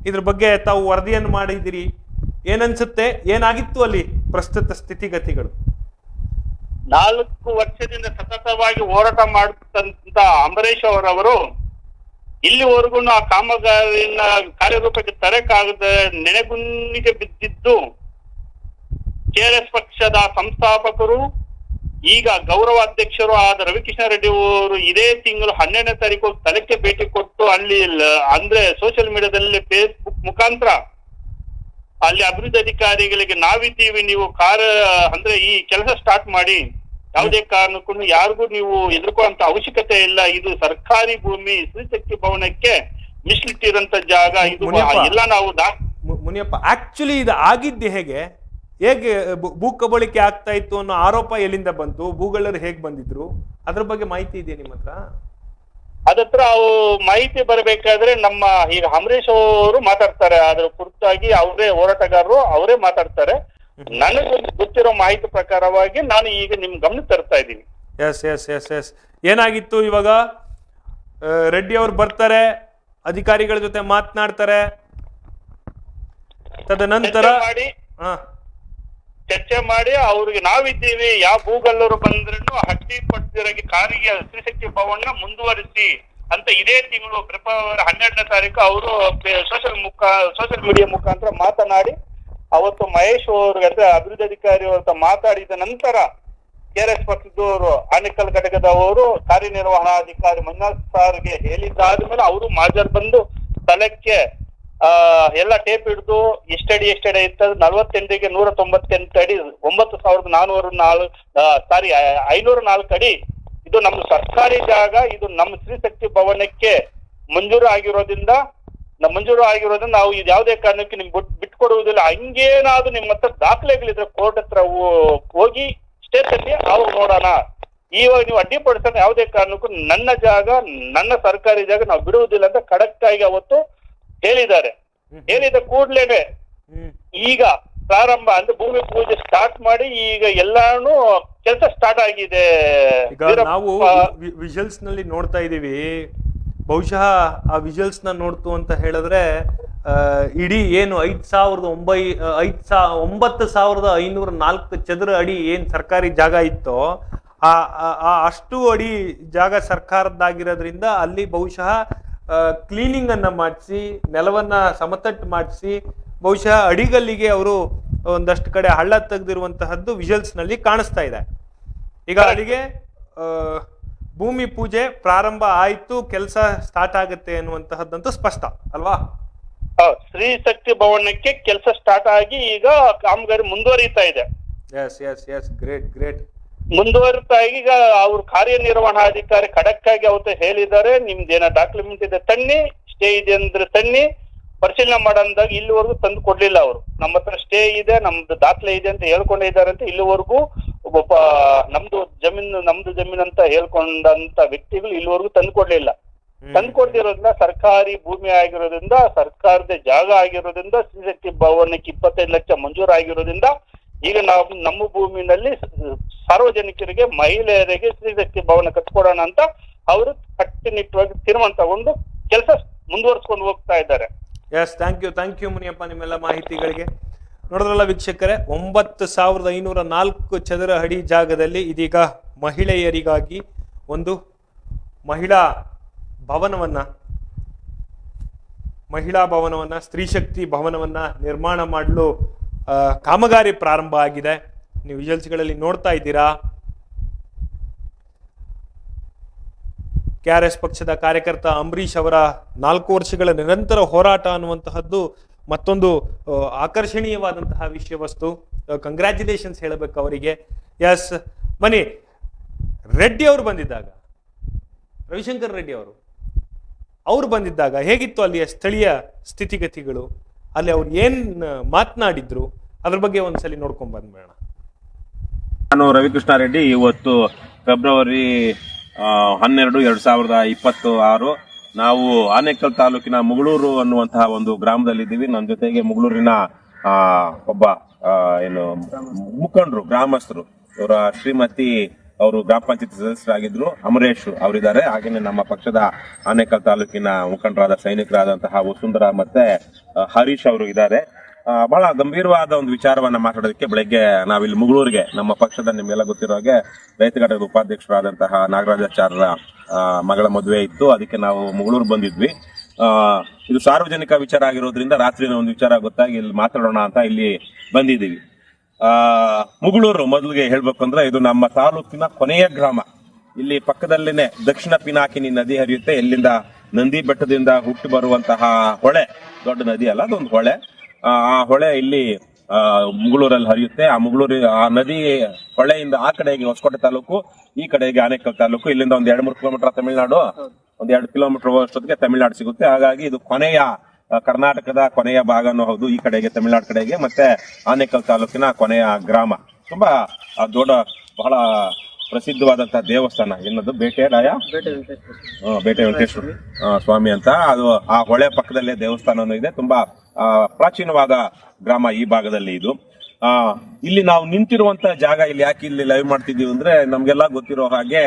S1: ಇದ್ರ ಬಗ್ಗೆ ತಾವು ವರದಿಯನ್ನು ಮಾಡಿದಿರಿ, ಏನನ್ಸುತ್ತೆ? ಏನಾಗಿತ್ತು ಅಲ್ಲಿ ಪ್ರಸ್ತುತ ಸ್ಥಿತಿಗತಿಗಳು?
S5: 4 ವರ್ಷದಿಂದ ಸತತವಾಗಿ ಹೋರಾಟ ಮಾಡುತ್ತಂತ ಅಂಬರೀಶ್ ಅವರವರು ಇಲ್ಲಿವರೆಗೂ ಆ ಕಾಮಗಾರಿನ ಕಾರ್ಯರೂಪಕ್ಕೆ ತರಕಾಗದ ನೆನೆಗುನ್ನಿಗೆ ಬಿದ್ದಿದ್ದು KRS ಪಕ್ಷದ ಸಂಸ್ಥಾಪಕರು, ಈಗ ಗೌರವ ಅಧ್ಯಕ್ಷರು ಆದ ರವಿಕೃಷ್ಣ ರೆಡ್ಡಿ ಅವರು ಇದೇ ತಿಂಗಳು 12ನೇ ತಾರೀಕು ಸ್ಥಳಕ್ಕೆ ಭೇಟಿ ಕೊಟ್ಟು ಅಲ್ಲಿ ಅಂದ್ರೆ ಸೋಷಿಯಲ್ ಮೀಡಿಯಾದಲ್ಲಿ ಫೇಸ್ಬುಕ್ ಮುಖಾಂತರ ಅಲ್ಲಿ ಅಭಿವೃದ್ಧಿ ಅಧಿಕಾರಿಗಳಿಗೆ ನಾವಿದ್ದೀವಿ, ನೀವು ಅಂದ್ರೆ ಈ ಕೆಲಸ ಸ್ಟಾರ್ಟ್ ಮಾಡಿ, ಯಾವುದೇ ಕಾರಣಕ್ಕೂ ಯಾರಿಗೂ ನೀವು ಹೆದರ್ಕೊಳ್ಳುವಂತ ಅವಶ್ಯಕತೆ ಇಲ್ಲ, ಇದು ಸರ್ಕಾರಿ ಭೂಮಿ, ಶ್ರೀಶಕ್ತಿ ಭವನಕ್ಕೆ ಮೀಸಲಿಟ್ಟಿರಂತ ಜಾಗ, ಇದು ಎಲ್ಲ ನಾವು
S1: ಮುನಿಯಪ್ಪ, ಆಕ್ಚುಲಿ ಇದು ಆಗಿದ್ದೆ ಹೇಗೆ ಭೂ ಕಬಳಿಕೆ ಆಗ್ತಾ ಇತ್ತು ಅನ್ನೋ ಆರೋಪ ಎಲ್ಲಿಂದ ಬಂತು? ಭೂಗಳರು ಹೇಗ್ ಬಂದಿದ್ರು? ಅದ್ರ ಬಗ್ಗೆ ಮಾಹಿತಿ ಇದೆಯಾ ನಿಮ್ಮ ಹತ್ರ?
S5: ಅದತ್ರ ಮಾಹಿತಿ ಬರಬೇಕಾದ್ರೆ ನಮ್ಮ ಈಗ ಅಂಬರೀಶ್ ಅವರು ಮಾತಾಡ್ತಾರೆ, ಅದ್ರ ಕುರಿತಾಗಿ ಅವರೇ ಹೋರಾಟಗಾರರು ಅವರೇ ಮಾತಾಡ್ತಾರೆ. ನನಗೆ ಗೊತ್ತಿರೋ ಮಾಹಿತಿ ಪ್ರಕಾರವಾಗಿ ನಾನು ಈಗ ನಿಮ್ ಗಮನ ತರ್ತಾ ಇದ್ದೀನಿ.
S1: ಎಸ್ ಎಸ್ ಎಸ್ ಎಸ್ ಏನಾಗಿತ್ತು? ಇವಾಗ ರೆಡ್ಡಿ ಅವರು ಬರ್ತಾರೆ, ಅಧಿಕಾರಿಗಳ ಜೊತೆ ಮಾತನಾಡ್ತಾರೆ, ತದನಂತರ
S5: ಚರ್ಚೆ ಮಾಡಿ ಅವ್ರಿಗೆ ನಾವಿದ್ದೀವಿ, ಯಾವ ಭೂಗಲ್ಲರು ಬಂದ್ರೂ ಹಟ್ಟಿ ಪಟ್ಟಿರಾಗಿ ಕಾರಿಗೆ ಸ್ತ್ರೀಶಕ್ತಿ ಭವನ ಮುಂದುವರಿಸಿ ಅಂತ ಇದೇ ತಿಂಗಳು ಫೆಬ್ರವರಿ 12ನೇ ತಾರೀಕು ಅವರು ಸೋಷಿಯಲ್ ಮೀಡಿಯಾ ಮುಖಾಂತರ ಮಾತನಾಡಿ ಅವತ್ತು ಮಹೇಶ್ ಅವ್ರಿಗೆ ಅಂದ್ರೆ ಅಭಿವೃದ್ಧಿ ಅಧಿಕಾರಿ ಅವ್ರ ಮಾತಾಡಿದ ನಂತರ KRS ಪಕ್ಷದವರು ಆನೇಕಲ್ ಘಟಕದವರು ಕಾರ್ಯನಿರ್ವಹಣಾಧಿಕಾರಿ ಮಂಜುನಾಥ್ ಸರ್ಗೆ ಹೇಳಿದ್ದಾದ್ಮೇಲೆ ಅವರು ಮಾಜರ್ ಬಂದು ಸ್ಥಳಕ್ಕೆ ಎಲ್ಲ ಟೇಪ್ ಹಿಡಿದು ಎಷ್ಟಡಿ ಇತ್ತು 48ಗೆ 198 ಅಡಿ 504 ಅಡಿ ಇದು ನಮ್ಮ ಸರ್ಕಾರಿ ಜಾಗ, ಇದು ನಮ್ಮ ಸ್ತ್ರೀಶಕ್ತಿ ಭವನಕ್ಕೆ ಮಂಜೂರು ಆಗಿರೋದ್ರಿಂದ ನಾವು ಇದು ಯಾವುದೇ ಕಾರಣಕ್ಕೆ ನಿಮ್ಗೆ ಬಿಟ್ಕೊಡುವುದಿಲ್ಲ. ಹಂಗೇನಾದ್ರು ನಿಮ್ಮ ಹತ್ರ ದಾಖಲೆಗಳಿದ್ರೆ ಕೋರ್ಟ್ ಹತ್ರ ಹೋಗಿ ಸ್ಟೇಷನ್ಗೆ ಅವಾಗ ನೋಡೋಣ. ಇವಾಗ ನೀವು ಅಡ್ಡಿಪಡಿಸೋಣ, ಯಾವುದೇ ಕಾರಣಕ್ಕೂ ನನ್ನ ಜಾಗ, ನನ್ನ ಸರ್ಕಾರಿ ಜಾಗ ನಾವು ಬಿಡುವುದಿಲ್ಲ ಅಂತ ಖಡಕ್ ಆಗಿ ಅವತ್ತು ಹೇಳಿದ್ದಾರೆ. ಹೇಳಿದ ಕೂಡ್ಲೇನೆ ಈಗ ಪ್ರಾರಂಭ ಅಂದ್ರೆ ಭೂಮಿ ಪೂಜೆ ಸ್ಟಾರ್ಟ್ ಮಾಡಿ ಈಗ ಎಲ್ಲಾನು ಕೆಲಸ ಸ್ಟಾರ್ಟ್ ಆಗಿದೆ.
S1: ಈಗ ನಾವು ವಿಜುವಲ್ಸ್ ನಲ್ಲಿ ನೋಡ್ತಾ ಇದೀವಿ. ಬಹುಶಃ ಆ ವಿಜುವಲ್ಸ್ ನ ನೋಡ್ತು ಅಂತ ಹೇಳಿದ್ರೆ ಇಡೀ ಏನು 9,504 ಚದರ ಅಡಿ ಏನ್ ಸರ್ಕಾರಿ ಜಾಗ ಇತ್ತೋ ಆ ಅಷ್ಟು ಅಡಿ ಜಾಗ ಸರ್ಕಾರದ್ದಾಗಿರೋದ್ರಿಂದ ಅಲ್ಲಿ ಬಹುಶಃ ಕ್ಲೀನಿಂಗ್ ಅನ್ನ ಮಾಡಿಸಿ, ನೆಲವನ್ನ ಸಮತಟ್ಟು ಮಾಡಿಸಿ, ಬಹುಶಃ ಅಡಿಗಲ್ಲಿಗೆ ಅವರು ಒಂದಷ್ಟು ಕಡೆ ಹಳ್ಳ ತೆಗೆದಿರುವಂತಹದ್ದು ವಿಜುವಲ್ಸ್ ನಲ್ಲಿ ಕಾಣಿಸ್ತಾ ಇದೆ. ಈಗ ಅಲ್ಲಿಗೆ ಭೂಮಿ ಪೂಜೆ ಪ್ರಾರಂಭ ಆಯ್ತು, ಕೆಲಸ ಸ್ಟಾರ್ಟ್ ಆಗುತ್ತೆ ಅನ್ನುವಂತಹದ್ದಂತೂ ಸ್ಪಷ್ಟ ಅಲ್ವಾ?
S5: ಸ್ತ್ರೀ ಶಕ್ತಿ ಭವನಕ್ಕೆ ಕೆಲಸ ಸ್ಟಾರ್ಟ್ ಆಗಿ ಈಗ ಕಾಮಗಾರಿ ಮುಂದುವರಿತಾ ಇದೆ.
S1: ಗ್ರೇಟ್
S5: ಮುಂದುವರಿತಾ ಈಗ ಅವ್ರ ಕಾರ್ಯನಿರ್ವಹಣಾಧಿಕಾರಿ ಖಡಕ್ ಆಗಿ ಅವತ್ತು ಹೇಳಿದ್ದಾರೆ, ನಿಮ್ದೇನ ಡಾಕ್ಯುಮೆಂಟ್ ಇದೆ ತನ್ನಿ, ಸ್ಟೇ ಇದೆ ಅಂದ್ರೆ ತನ್ನಿ, ಪರಿಶೀಲನೆ ಮಾಡಂದಾಗ ಇಲ್ಲಿವರೆಗೂ ತಂದು ಕೊಡ್ಲಿಲ್ಲ ಅವರು. ನಮ್ಮ ಹತ್ರ ಸ್ಟೇ ಇದೆ, ನಮ್ದು ದಾಖಲೆ ಇದೆ ಅಂತ ಹೇಳ್ಕೊಂಡಿದ್ದಾರೆ ಅಂತ ಇಲ್ಲಿವರೆಗೂ ಒಬ್ಬ ನಮ್ದು ಜಮೀನ್ ಅಂತ ಹೇಳ್ಕೊಂಡಂತ ವ್ಯಕ್ತಿಗಳು ಇಲ್ಲಿವರೆಗೂ ತಂದು ಕೊಡ್ಲಿಲ್ಲ. ತಂದು ಕೊಡ್ತಿರೋದ್ರಿಂದ ಸರ್ಕಾರಿ ಭೂಮಿ ಆಗಿರೋದ್ರಿಂದ, ಸರ್ಕಾರದ ಜಾಗ ಆಗಿರೋದ್ರಿಂದ, ಸ್ತ್ರೀಶಕ್ತಿ ಭವನಕ್ಕೆ 25 ಲಕ್ಷ ಮಂಜೂರು ಆಗಿರೋದ್ರಿಂದ ಈಗ ನಾವು ನಮ್ಮ ಭೂಮಿನಲ್ಲಿ ಸಾರ್ವಜನಿಕರಿಗೆ, ಮಹಿಳೆಯರಿಗೆ ಸ್ತ್ರೀಶಕ್ತಿ ಭವನ ಕಟ್ಕೊಡೋಣ ಅಂತ ಅವರು ಕಟ್ಟುನಿಟ್ಟವಾಗಿ ತೀರ್ಮಾನ ತಗೊಂಡು ಕೆಲಸ ಮುಂದುವರ್ಸ್ಕೊಂಡು ಹೋಗ್ತಾ ಇದ್ದಾರೆ.
S1: ಥ್ಯಾಂಕ್ ಯು ಮುನಿಯಪ್ಪ ನಿಮ್ಮೆಲ್ಲ ಮಾಹಿತಿಗಳಿಗೆ. ನೋಡಿದ್ರಲ್ಲ ವೀಕ್ಷಕರೇ, 9,504 ಚದರ ಅಡಿ ಜಾಗದಲ್ಲಿ ಇದೀಗ ಮಹಿಳೆಯರಿಗಾಗಿ ಒಂದು ಮಹಿಳಾ ಭವನವನ್ನ ಸ್ತ್ರೀಶಕ್ತಿ ಭವನವನ್ನ ನಿರ್ಮಾಣ ಮಾಡಲು ಕಾಮಗಾರಿ ಪ್ರಾರಂಭ ಆಗಿದೆ. ನೀವು ವಿಜುವಲ್ಸ್ಗಳಲ್ಲಿ ನೋಡ್ತಾ ಇದ್ದೀರಾ. KRS ಪಕ್ಷದ ಕಾರ್ಯಕರ್ತ ಅಂಬರೀಷ್ ಅವರ 4 ವರ್ಷಗಳ ನಿರಂತರ ಹೋರಾಟ ಅನ್ನುವಂತಹದ್ದು ಮತ್ತೊಂದು ಆಕರ್ಷಣೀಯವಾದಂತಹ ವಿಷಯ ವಸ್ತು. ಕಂಗ್ರ್ಯಾಚುಲೇಷನ್ಸ್ ಹೇಳಬೇಕು ಅವರಿಗೆ. ಎಸ್, ಬನ್ನಿ. ರೆಡ್ಡಿ ಅವರು ಬಂದಿದ್ದಾಗ, ರವಿಶಂಕರ್ ರೆಡ್ಡಿ ಅವರು ಬಂದಿದ್ದಾಗ ಹೇಗಿತ್ತು ಅಲ್ಲಿಯ ಸ್ಥಳೀಯ ಸ್ಥಿತಿಗತಿಗಳು, ಅಲ್ಲಿ ಅವ್ರು ಏನ್ ಮಾತನಾಡಿದ್ರು, ಅದ್ರ ಬಗ್ಗೆ ಒಂದ್ಸಲಿ ನೋಡ್ಕೊಂಡ್ ಬಂದ್ಬೇಡ.
S6: ನಾನು ರವಿಕೃಷ್ಣ ರೆಡ್ಡಿ. ಇವತ್ತು ಫೆಬ್ರವರಿ 12, 2026 ನಾವು ಆನೇಕಲ್ ತಾಲೂಕಿನ ಮುಗಳೂರು ಅನ್ನುವಂತಹ ಒಂದು ಗ್ರಾಮದಲ್ಲಿದ್ದೀವಿ. ನನ್ನ ಜೊತೆಗೆ ಮುಗಳೂರಿನ ಒಬ್ಬ ಮುಖಂಡರು, ಗ್ರಾಮಸ್ಥರು, ಇವರ ಶ್ರೀಮತಿ ಅವರು ಗ್ರಾಮ ಪಂಚಾಯತ್ ಸದಸ್ಯರಾಗಿದ್ರು, ಅಮರೇಶ್ ಅವರಿದ್ದಾರೆ. ಹಾಗೇನೆ ನಮ್ಮ ಪಕ್ಷದ ಆನೇಕಲ್ ತಾಲೂಕಿನ ಮುಖಂಡರಾದ ಸೈನಿಕರಾದಂತಹ ವಸುಂಧರ ಮತ್ತೆ ಹರೀಶ್ ಅವರು ಇದ್ದಾರೆ. ಬಹಳ ಗಂಭೀರವಾದ ಒಂದು ವಿಚಾರವನ್ನ ಮಾತಾಡೋದಕ್ಕೆ ಬೆಳಗ್ಗೆ ನಾವಿಲ್ಲಿ ಮುಗಳೂರಿಗೆ, ನಮ್ಮ ಪಕ್ಷದ ನಿಮ್ಗೆಲ್ಲ ಗೊತ್ತಿರೋ ಹಾಗೆ ರೈತ ಘಟಕದ ಉಪಾಧ್ಯಕ್ಷರಾದಂತಹ ನಾಗರಾಜಾಚಾರ್ಯರ ಮಗಳ ಮದುವೆ ಇತ್ತು. ಅದಕ್ಕೆ ನಾವು ಮುಗಳೂರು ಬಂದಿದ್ವಿ. ಇದು ಸಾರ್ವಜನಿಕ ವಿಚಾರ ಆಗಿರೋದ್ರಿಂದ ರಾತ್ರಿನ ಒಂದು ವಿಚಾರ ಗೊತ್ತಾಗಿ ಇಲ್ಲಿ ಮಾತಾಡೋಣ ಅಂತ ಇಲ್ಲಿ ಬಂದಿದ್ದೀವಿ. ಮುಗಳೂರು ಮೊದಲಿಗೆ ಹೇಳ್ಬೇಕು ಅಂದ್ರೆ ಇದು ನಮ್ಮ ತಾಲೂಕಿನ ಕೊನೆಯ ಗ್ರಾಮ. ಇಲ್ಲಿ ಪಕ್ಕದಲ್ಲೇನೆ ದಕ್ಷಿಣ ಪಿನಾಕಿನಿ ನದಿ ಹರಿಯುತ್ತೆ. ಇಲ್ಲಿಂದ ನಂದಿ ಬೆಟ್ಟದಿಂದ ಹುಟ್ಟಿ ಬರುವಂತಹ ಹೊಳೆ, ದೊಡ್ಡ ನದಿ ಅಲ್ಲ, ಅದೊಂದು ಹೊಳೆ. ಆ ಹೊಳೆ ಇಲ್ಲಿ ಮುಗಳೂರಲ್ಲಿ ಹರಿಯುತ್ತೆ. ಆ ನದಿ ಹೊಳೆಯಿಂದ ಆ ಕಡೆಗೆ ಹೊಸಕೋಟೆ ತಾಲೂಕು, ಈ ಕಡೆಗೆ ಆನೇಕಲ್ ತಾಲೂಕು. ಇಲ್ಲಿಂದ ಒಂದ್ 2-3 ಕಿಲೋಮೀಟರ್ ತಮಿಳುನಾಡು, ಒಂದ್ 2 ಕಿಲೋಮೀಟರ್ ಅಷ್ಟೊತ್ತಿಗೆ ತಮಿಳುನಾಡು ಸಿಗುತ್ತೆ. ಹಾಗಾಗಿ ಇದು ಕೊನೆಯ ಕರ್ನಾಟಕದ ಕೊನೆಯ ಭಾಗನೂ ಹೌದು, ಈ ಕಡೆಗೆ ತಮಿಳುನಾಡು ಕಡೆಗೆ, ಮತ್ತೆ ಆನೇಕಲ್ ತಾಲೂಕಿನ ಕೊನೆಯ ಗ್ರಾಮ. ತುಂಬಾ ದೊಡ್ಡ, ಬಹಳ ಪ್ರಸಿದ್ಧವಾದಂತಹ ದೇವಸ್ಥಾನ. ಏನದು ಬೇಟೆ ವೆಂಕಟೇಶ್ವರ ಸ್ವಾಮಿ ಅಂತ. ಅದು ಆ ಹೊಳೆ ಪಕ್ಕದಲ್ಲೇ ದೇವಸ್ಥಾನನೂ ಇದೆ. ತುಂಬಾ ಪ್ರಾಚೀನವಾದ ಗ್ರಾಮ ಈ ಭಾಗದಲ್ಲಿ ಇದು. ಇಲ್ಲಿ ನಾವು ನಿಂತಿರುವಂತ ಜಾಗ, ಇಲ್ಲಿ ಯಾಕೆ ಇಲ್ಲಿ ಲೈವ್ ಮಾಡ್ತಿದೀವಿ ಅಂದ್ರೆ, ನಮ್ಗೆಲ್ಲ ಗೊತ್ತಿರೋ ಹಾಗೆ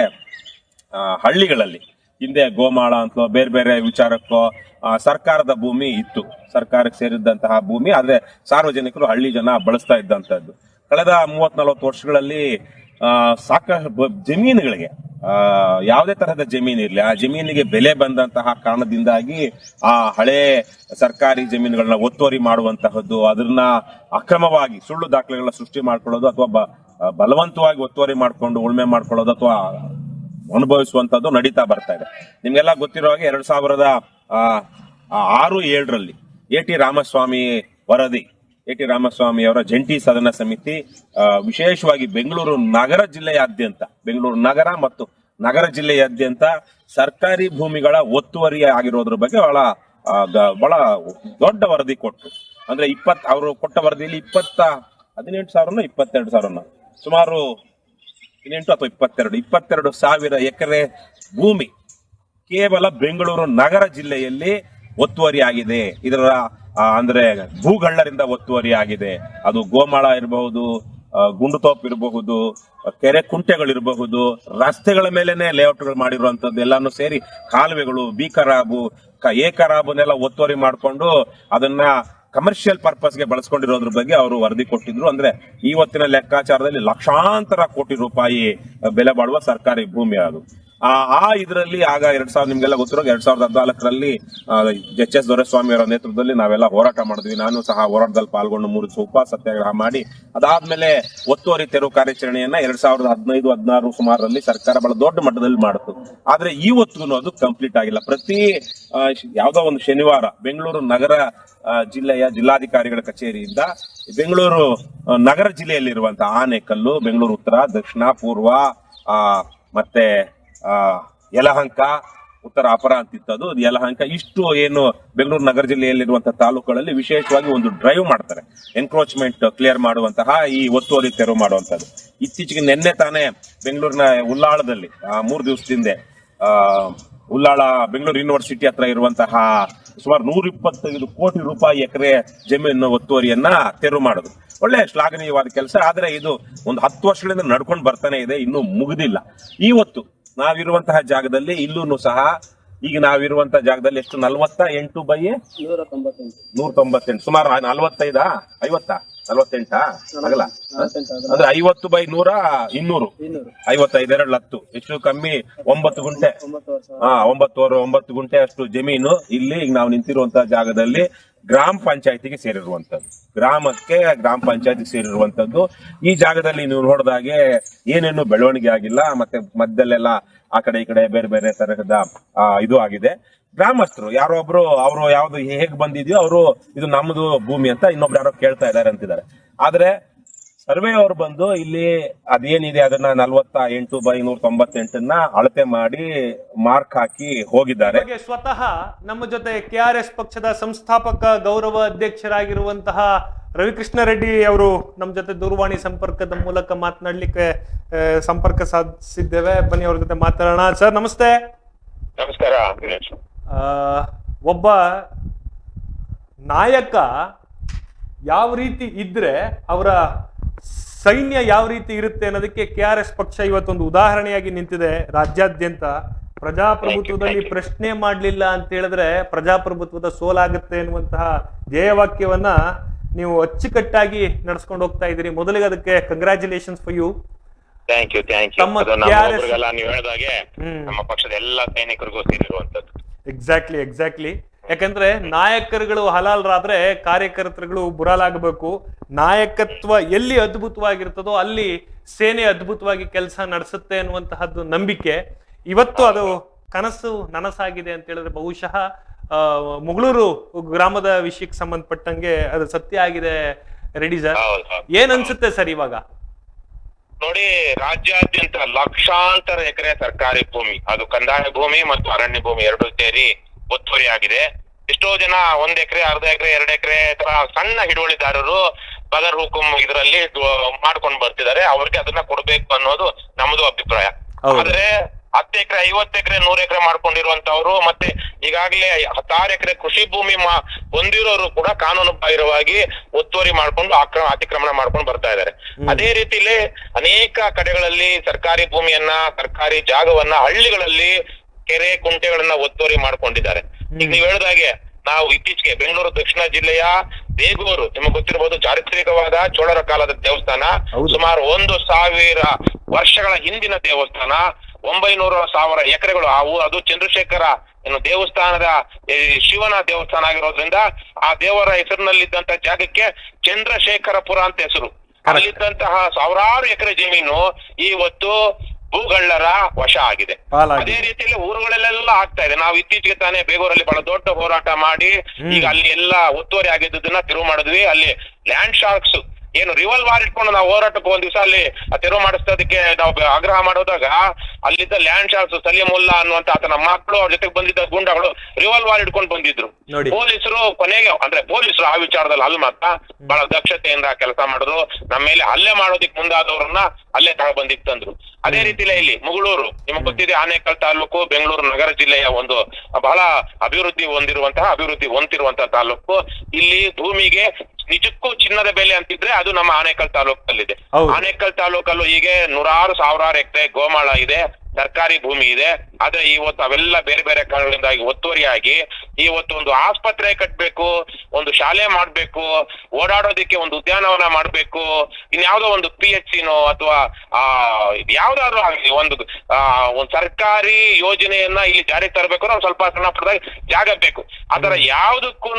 S6: ಹಳ್ಳಿಗಳಲ್ಲಿ ಹಿಂದೆ ಗೋಮಾಳ ಅಂತ ಬೇರೆ ಬೇರೆ ವಿಚಾರಕ್ಕೋ ಸರ್ಕಾರದ ಭೂಮಿ ಇತ್ತು, ಸರ್ಕಾರಕ್ಕೆ ಸೇರಿದಂತಹ ಭೂಮಿ. ಆದ್ರೆ ಸಾರ್ವಜನಿಕರು, ಹಳ್ಳಿ ಜನ ಬಳಸ್ತಾ ಇದ್ದಂತದ್ದು. ಕಳೆದ 30-40 ವರ್ಷಗಳಲ್ಲಿ ಸಾಕಷ್ಟು ಜಮೀನುಗಳಿಗೆ ಯಾವುದೇ ತರಹದ ಜಮೀನು ಇರಲಿ, ಆ ಜಮೀನಿಗೆ ಬೆಲೆ ಬಂದಂತಹ ಕಾರಣದಿಂದಾಗಿ ಆ ಹಳೆ ಸರ್ಕಾರಿ ಜಮೀನುಗಳನ್ನ ಒತ್ತುವರಿ ಮಾಡುವಂತಹದ್ದು, ಅದನ್ನ ಅಕ್ರಮವಾಗಿ ಸುಳ್ಳು ದಾಖಲೆಗಳನ್ನ ಸೃಷ್ಟಿ ಮಾಡ್ಕೊಳ್ಳೋದು ಅಥವಾ ಬಲವಂತವಾಗಿ ಒತ್ತುವರಿ ಮಾಡ್ಕೊಂಡು ಉಳ್ಮೆ ಮಾಡ್ಕೊಳ್ಳೋದು ಅಥವಾ ಅನುಭವಿಸುವಂತದ್ದು ನಡೀತಾ ಬರ್ತಾ ಇದೆ. ನಿಮ್ಗೆಲ್ಲ ಗೊತ್ತಿರೋ ಹಾಗೆ 2006-7ರಲ್ಲಿ A.T. ರಾಮಸ್ವಾಮಿ ವರದಿ, A.T. ರಾಮಸ್ವಾಮಿ ಅವರ ಜಂಟಿ ಸದನ ಸಮಿತಿ ವಿಶೇಷವಾಗಿ ಬೆಂಗಳೂರು ನಗರ ಜಿಲ್ಲೆಯಾದ್ಯಂತ, ಬೆಂಗಳೂರು ನಗರ ಮತ್ತು ನಗರ ಜಿಲ್ಲೆಯಾದ್ಯಂತ ಸರ್ಕಾರಿ ಭೂಮಿಗಳ ಒತ್ತುವರಿ ಆಗಿರೋದ್ರ ಬಗ್ಗೆ ಬಹಳ ದೊಡ್ಡ ವರದಿ ಕೊಟ್ಟರು. ಅಂದ್ರೆ ಅವರು ಕೊಟ್ಟ ವರದಿಯಲ್ಲಿ 18,000 22,000 ಸುಮಾರು 18 ಅಥವಾ 22,000 ಎಕರೆ ಭೂಮಿ ಕೇವಲ ಬೆಂಗಳೂರು ನಗರ ಜಿಲ್ಲೆಯಲ್ಲಿ ಒತ್ತುವರಿ ಆಗಿದೆ. ಇದರ ಅಂದ್ರೆ ಭೂಗಳ್ಳರಿಂದ ಒತ್ತುವರಿ ಆಗಿದೆ. ಅದು ಗೋಮಾಳ ಇರಬಹುದು, ಗುಂಡುತೋಪ್ ಇರಬಹುದು, ಕೆರೆ ಕುಂಟೆಗಳಿರಬಹುದು, ರಸ್ತೆಗಳ ಮೇಲೆನೆ ಲೇಔಟ್ಗಳು ಮಾಡಿರುವಂತದ್ದು ಎಲ್ಲಾನು ಸೇರಿ ಕಾಲುವೆಗಳು, ಬಿ ಖರಾಬು, ಎ ಖರಾಬನ್ನೆಲ್ಲ ಒತ್ತುವರಿ ಮಾಡಿಕೊಂಡು ಅದನ್ನ ಕಮರ್ಷಿಯಲ್ ಪರ್ಪಸ್ಗೆ ಬಳಸ್ಕೊಂಡಿರೋದ್ರ ಬಗ್ಗೆ ಅವರು ವರದಿ ಕೊಟ್ಟಿದ್ರು. ಅಂದ್ರೆ ಇವತ್ತಿನ ಲೆಕ್ಕಾಚಾರದಲ್ಲಿ ಲಕ್ಷಾಂತರ ಕೋಟಿ ರೂಪಾಯಿ ಬೆಲೆ ಬಾಳುವ ಸರ್ಕಾರಿ ಭೂಮಿ ಅದು. ಇದರಲ್ಲಿ ಆಗ ನಿಮ್ಗೆಲ್ಲ ಗೊತ್ತಿರೋ 2014ರಲ್ಲಿ ಎಚ್.ಎಸ್. ದೊರೆಸ್ವಾಮಿ ಅವರ ನೇತೃತ್ವದಲ್ಲಿ ನಾವೆಲ್ಲ ಹೋರಾಟ ಮಾಡಿದ್ವಿ. ನಾನು ಸಹ ಹೋರಾಟದಲ್ಲಿ ಪಾಲ್ಗೊಂಡು 3 ದಿವಸ ಉಪವಾಸ ಸತ್ಯಾಗ್ರಹ ಮಾಡಿ ಅದಾದ್ಮೇಲೆ ಒತ್ತುವರಿ ತೆರವು ಕಾರ್ಯಾಚರಣೆಯನ್ನ 2015-16 ಸುಮಾರಲ್ಲಿ ಸರ್ಕಾರ ಬಹಳ ದೊಡ್ಡ ಮಟ್ಟದಲ್ಲಿ ಮಾಡಿತು. ಆದ್ರೆ ಇವತ್ತಿಗೂ ಅದು ಕಂಪ್ಲೀಟ್ ಆಗಿಲ್ಲ. ಪ್ರತಿ ಯಾವ್ದೋ ಒಂದು ಶನಿವಾರ ಬೆಂಗಳೂರು ನಗರ ಜಿಲ್ಲೆಯ ಜಿಲ್ಲಾಧಿಕಾರಿಗಳ ಕಚೇರಿಯಿಂದ ಬೆಂಗಳೂರು ನಗರ ಜಿಲ್ಲೆಯಲ್ಲಿರುವಂತಹ ಆನೇಕಲ್ಲು, ಬೆಂಗಳೂರು ಉತ್ತರ, ದಕ್ಷಿಣ, ಪೂರ್ವ ಮತ್ತೆ ಯಲಹಂಕ, ಉತ್ತರ ಅಪರ ಅಂತಿತ್ತದು, ಯಲಹಂಕ, ಇಷ್ಟು ಏನು ಬೆಂಗಳೂರು ನಗರ ಜಿಲ್ಲೆಯಲ್ಲಿರುವಂತಹ ತಾಲೂಕುಗಳಲ್ಲಿ ವಿಶೇಷವಾಗಿ ಒಂದು ಡ್ರೈವ್ ಮಾಡ್ತಾರೆ, ಎನ್ಕ್ರೋಚ್ಮೆಂಟ್ ಕ್ಲಿಯರ್ ಮಾಡುವಂತಹ, ಈ ಒತ್ತುವರಿ ತೆರವು ಮಾಡುವಂತದ್ದು. ಇತ್ತೀಚೆಗೆ ನಿನ್ನೆ ತಾನೇ ಬೆಂಗಳೂರಿನ ಉಲ್ಲಾಳದಲ್ಲಿ 3 ದಿವಸದಿಂದ ಉಲ್ಲಾಳ ಬೆಂಗಳೂರು ಯೂನಿವರ್ಸಿಟಿ ಹತ್ರ ಇರುವಂತಹ ಸುಮಾರು 125 ಕೋಟಿ ರೂಪಾಯಿ ಎಕರೆ ಜಮೀನು ಒತ್ತುವರಿಯನ್ನ ತೆರವು ಮಾಡೋದು ಒಳ್ಳೆ ಶ್ಲಾಘನೀಯವಾದ ಕೆಲಸ. ಆದ್ರೆ ಇದು ಒಂದು 10 ವರ್ಷಗಳಿಂದ ನಡ್ಕೊಂಡು ಬರ್ತಾನೆ ಇದೆ, ಇನ್ನೂ ಮುಗಿದಿಲ್ಲ. ಇವತ್ತು ನಾವಿರುವಂತಹ ಜಾಗದಲ್ಲಿ ಇಲ್ಲೂ ಸಹ ಈಗ ನಾವಿರುವಂತಹ ಜಾಗದಲ್ಲಿ ಎಷ್ಟು 198 ಸುಮಾರು 45 50 ಆಗಲ್ಲ ಅಂದ್ರೆ 50/100 200 55 10 ಎಷ್ಟು ಕಮ್ಮಿ 9 ಗುಂಟೆ 9 ಗುಂಟೆ ಅಷ್ಟು ಜಮೀನು ಇಲ್ಲಿ ಈಗ ನಾವು ನಿಂತಿರುವಂತಹ ಜಾಗದಲ್ಲಿ ಗ್ರಾಮ ಪಂಚಾಯತಿಗೆ ಸೇರಿರುವಂತದ್ದು, ಗ್ರಾಮ ಪಂಚಾಯತಿಗೆ ಸೇರಿರುವಂತದ್ದು. ಈ ಜಾಗದಲ್ಲಿ ನೀವು ನೋಡಿದಾಗೆ ಏನೇನು ಬೆಳವಣಿಗೆ ಆಗಿಲ್ಲ, ಮತ್ತೆ ಮಧ್ಯದಲ್ಲೆಲ್ಲ ಆ ಕಡೆ ಈ ಕಡೆ ಬೇರೆ ಬೇರೆ ತರಹದ ಇದು ಆಗಿದೆ. ಗ್ರಾಮಸ್ಥರು ಯಾರೋ ಒಬ್ರು ಅವರು ಯಾವ್ದು ಹೇಗ್ ಬಂದಿದ್ಯೋ ಅವರು ಇದು ನಮ್ದು ಭೂಮಿ ಅಂತ ಇನ್ನೊಬ್ರು ಯಾರೋ ಕೇಳ್ತಾ ಇದ್ದಾರೆ ಅಂತಿದ್ದಾರೆ. ಆದ್ರೆ ಸರ್ವೆ ಅವರು ಬಂದು ಇಲ್ಲಿ ಅದೇನಿದೆ ಅದನ್ನ 48/198 ಅಳತೆ ಮಾಡಿ ಮಾರ್ಕ್ ಹಾಕಿ ಹೋಗಿದ್ದಾರೆ.
S1: ಸ್ವತಃ ನಮ್ಮ ಜೊತೆ KRS ಪಕ್ಷದ ಸಂಸ್ಥಾಪಕ ಗೌರವ ಅಧ್ಯಕ್ಷರಾಗಿರುವಂತಹ ರವಿಕೃಷ್ಣ ರೆಡ್ಡಿ ಅವರು ನಮ್ಮ ಜೊತೆ ದೂರವಾಣಿ ಸಂಪರ್ಕದ ಮೂಲಕ ಮಾತನಾಡ್ಲಿಕ್ಕೆ ಸಂಪರ್ಕ ಸಾಧಿಸಿದ್ದೇವೆ. ಬನ್ನಿ ಅವ್ರ ಜೊತೆ ಮಾತಾಡೋಣ. ಸರ್ ನಮಸ್ತೆ.
S5: ನಮಸ್ಕಾರ.
S1: ಒಬ್ಬ ನಾಯಕ ಯಾವ ರೀತಿ ಇದ್ರೆ ಅವರ ಸೈನ್ಯ ಯಾವ ರೀತಿ ಇರುತ್ತೆ ಅನ್ನೋದಕ್ಕೆ KRS ಪಕ್ಷ ಇವತ್ತೊಂದು ಉದಾಹರಣೆಯಾಗಿ ನಿಂತಿದೆ. ರಾಜ್ಯಾದ್ಯಂತ ಪ್ರಜಾಪ್ರಭುತ್ವದಲ್ಲಿ ಪ್ರಶ್ನೆ ಮಾಡ್ಲಿಲ್ಲ ಅಂತ ಹೇಳಿದ್ರೆ ಪ್ರಜಾಪ್ರಭುತ್ವದ ಸೋಲಾಗುತ್ತೆ ಎನ್ನುವಂತಹ ಧ್ಯೇಯವಾಕ್ಯವನ್ನ ನೀವು ಅಚ್ಚುಕಟ್ಟಾಗಿ ನಡೆಸ್ಕೊಂಡು ಹೋಗ್ತಾ ಇದ್ದೀರಿ. ಮೊದಲಿಗೆ ಅದಕ್ಕೆ congratulations for you.
S5: Thank you. ನೀವು ಹೇಳಿದಾಗೆ ನಮ್ಮ ಪಕ್ಷದ ಎಲ್ಲಾ ಸೈನಿಕರಿಗೂ ಸೇರಿರುವಂತದ್ದು.
S1: ಎಕ್ಸಾಕ್ಟ್ಲಿ. ಯಾಕಂದ್ರೆ ನಾಯಕರುಗಳು ಹಲಾಲರಾದ್ರೆ ಕಾರ್ಯಕರ್ತರುಗಳು ಬುರಾಲಾಗಬೇಕು. ನಾಯಕತ್ವ ಎಲ್ಲಿ ಅದ್ಭುತವಾಗಿರ್ತದೋ ಅಲ್ಲಿ ಸೇನೆ ಅದ್ಭುತವಾಗಿ ಕೆಲಸ ನಡೆಸುತ್ತೆ ಅನ್ನುವಂತಹದ್ದು ನಂಬಿಕೆ. ಇವತ್ತು ಅದು ಕನಸು ನನಸಾಗಿದೆ ಅಂತ ಹೇಳಿದ್ರೆ ಬಹುಶಃ ಮುಗಳೂರು ಗ್ರಾಮದ ವಿಷಯಕ್ಕೆ ಸಂಬಂಧಪಟ್ಟಂಗೆ ಅದು ಸತ್ಯ ಆಗಿದೆ. ರೆಡ್ಡಿ ಸರ್, ಏನ್ ಅನ್ಸುತ್ತೆ ಸರ್ ಇವಾಗ?
S5: ನೋಡಿ, ರಾಜ್ಯಾದ್ಯಂತ ಲಕ್ಷಾಂತರ ಎಕರೆ ಸರ್ಕಾರಿ ಭೂಮಿ, ಅದು ಕಂದಾಯ ಭೂಮಿ ಮತ್ತು ಅರಣ್ಯ ಭೂಮಿ ಎರಡೂ ಸೇರಿ ಒತ್ತುವರಿ ಆಗಿದೆ. ಎಷ್ಟೋ ಜನ 1 ಎಕರೆ, ಅರ್ಧ ಎಕರೆ, 2 ಎಕರೆ ತರ ಸಣ್ಣ ಹಿಡುವಳಿದಾರರು ಬಗರ್ ಹುಕುಂ ಇದರಲ್ಲಿ ಮಾಡ್ಕೊಂಡು ಬರ್ತಿದ್ದಾರೆ. ಅವ್ರಿಗೆ ಅದನ್ನ ಕೊಡ್ಬೇಕು ಅನ್ನೋದು ನಮ್ದು ಅಭಿಪ್ರಾಯ. ಆದ್ರೆ 10 ಎಕರೆ, 50 ಎಕರೆ, 100 ಎಕರೆ ಮಾಡ್ಕೊಂಡಿರುವಂತವ್ರು ಮತ್ತೆ ಈಗಾಗಲೇ 16 ಎಕರೆ ಕೃಷಿ ಭೂಮಿ ಹೊಂದಿರೋರು ಕೂಡ ಕಾನೂನು ಬಾಹಿರವಾಗಿ ಒತ್ತುವರಿ ಮಾಡ್ಕೊಂಡು ಅತಿಕ್ರಮಣ ಮಾಡ್ಕೊಂಡು ಬರ್ತಾ ಇದ್ದಾರೆ. ಅದೇ ರೀತಿಲಿ ಅನೇಕ ಕಡೆಗಳಲ್ಲಿ ಸರ್ಕಾರಿ ಭೂಮಿಯನ್ನ, ಸರ್ಕಾರಿ ಜಾಗವನ್ನ ಹಳ್ಳಿಗಳಲ್ಲಿ ಕೆರೆ ಕುಂಟೆಗಳನ್ನ ಒತ್ತುವರಿ ಮಾಡ್ಕೊಂಡಿದ್ದಾರೆ. ಈಗ ನೀವ್ ಹೇಳಿದಾಗೆ ನಾವು ಇತ್ತೀಚೆಗೆ ಬೆಂಗಳೂರು ದಕ್ಷಿಣ ಜಿಲ್ಲೆಯ
S7: ಬೇಗೂರು ನಿಮಗೆ ಗೊತ್ತಿರಬಹುದು, ಚಾರಿತ್ರಿಕವಾದ ಚೋಳರ ಕಾಲದ ದೇವಸ್ಥಾನ. ಸುಮಾರು 1,000 ವರ್ಷಗಳ ಹಿಂದಿನ ದೇವಸ್ಥಾನ. 900,000 ಎಕರೆಗಳು. ಅದು ಚಂದ್ರಶೇಖರ ದೇವಸ್ಥಾನದ ಶಿವನ ದೇವಸ್ಥಾನ ಆಗಿರೋದ್ರಿಂದ ಆ ದೇವರ ಹೆಸರಿನಲ್ಲಿದ್ದಂತ ಜಾಗಕ್ಕೆ ಚಂದ್ರಶೇಖರಪುರ ಅಂತ ಹೆಸರು. ಅಲ್ಲಿದ್ದಂತಹ ಸಾವಿರಾರು ಎಕರೆ ಜಮೀನು ಇವತ್ತು ಭೂಗಳ್ಳರ ವಶ ಆಗಿದೆ. ಅದೇ ರೀತಿಯಲ್ಲಿ ಊರುಗಳಲ್ಲೆಲ್ಲ ಆಗ್ತಾ ಇದೆ. ನಾವು ಇತ್ತೀಚೆಗೆ ತಾನೇ ಬೇಗೂರಲ್ಲಿ ಬಹಳ ದೊಡ್ಡ ಹೋರಾಟ ಮಾಡಿ ಈಗ ಅಲ್ಲಿ ಎಲ್ಲ ಒತ್ತುವರಿ ಆಗಿದ್ದನ್ನ ತೆರವು ಮಾಡಿದ್ವಿ. ಅಲ್ಲಿ ಲ್ಯಾಂಡ್ ಶಾರ್ಕ್ಸ್ ಏನು ರಿವಾಲ್ವರ್ ಇಟ್ಕೊಂಡು ನಾವು ಹೋರಾಟಕ್ಕೆ ಒಂದ್ ದಿವಸ ಅಲ್ಲಿ ತೆರವು ಮಾಡಿಸೋದಕ್ಕೆ ನಾವು ಆಗ್ರಹ ಮಾಡೋದಾಗ ಅಲ್ಲಿದ್ದ ಲ್ಯಾಂಡ್ ಶಾರ್ಕ್ಸ್ ಸಲಿಮುಲ್ಲಾ ಅನ್ನುವಂತ ಆತನ ಮಕ್ಕಳು ಅವ್ರ ಜೊತೆಗೆ ಬಂದಿದ್ದ ಗೂಂಡಾಗಳು ರಿವಾಲ್ವರ್ ಇಟ್ಕೊಂಡು ಬಂದಿದ್ರು. ಪೊಲೀಸರು ಕೊನೆಗೆ ಅಂದ್ರೆ ಪೊಲೀಸರು ಆ ವಿಚಾರದಲ್ಲಿ ಅಲ್ಲಿ ಮಾತ್ರ ಬಹಳ ದಕ್ಷತೆಯಿಂದ ಕೆಲಸ ಮಾಡಿದ್ರು. ನಮ್ಮ ಮೇಲೆ ಹಲ್ಲೆ ಮಾಡೋದಿಕ್ ಮುಂದಾದವ್ರನ್ನ ಅಲ್ಲೇ ಬಂದಿಕ್ ತಂದ್ರು. ಅದೇ ರೀತಿಲೇ ಇಲ್ಲಿ ಮುಗಳೂರು ನಿಮ್ಗೆ ಗೊತ್ತಿದೆ, ಆನೇಕಲ್ ತಾಲೂಕು ಬೆಂಗಳೂರು ನಗರ ಜಿಲ್ಲೆಯ ಒಂದು ಬಹಳ ಅಭಿವೃದ್ಧಿ ಹೊಂದಿರುವಂತಹ ತಾಲೂಕು. ಇಲ್ಲಿ ಭೂಮಿಗೆ ನಿಜಕ್ಕೂ ಚಿನ್ನದ ಬೆಲೆ ಅಂತಿದ್ರೆ ಅದು ನಮ್ಮ ಆನೇಕಲ್ ತಾಲೂಕಲ್ಲಿದೆ. ಆನೇಕಲ್ ತಾಲೂಕಲ್ಲೂ ಹೀಗೆ ಸಾವಿರಾರು ಎಕರೆ ಗೋಮಾಳ ಇದೆ, ಸರ್ಕಾರಿ ಭೂಮಿ ಇದೆ. ಆದ್ರೆ ಇವತ್ತು ಅವೆಲ್ಲ ಬೇರೆ ಬೇರೆ ಕಾರಣಗಳಿಂದಾಗಿ ಒತ್ತುವರಿಯಾಗಿ ಇವತ್ತು ಒಂದು ಆಸ್ಪತ್ರೆ ಕಟ್ಬೇಕು, ಒಂದು ಶಾಲೆ ಮಾಡ್ಬೇಕು, ಓಡಾಡೋದಿಕ್ಕೆ ಒಂದು ಉದ್ಯಾನವನ ಮಾಡ್ಬೇಕು, ಇನ್ಯಾವುದೋ ಒಂದು PHCನೋ ಅಥವಾ ಯಾವ್ದಾದ್ರು ಆಗಲಿ ಒಂದು ಸರ್ಕಾರಿ ಯೋಜನೆಯನ್ನ ಇಲ್ಲಿ ಜಾರಿಗೆ ತರಬೇಕು. ನಾವು ಸ್ವಲ್ಪ ಸಣ್ಣ ಪುಟ್ಟದಾಗಿ ಜಾಗ ಬೇಕು. ಅದರ ಯಾವುದಕ್ಕೂ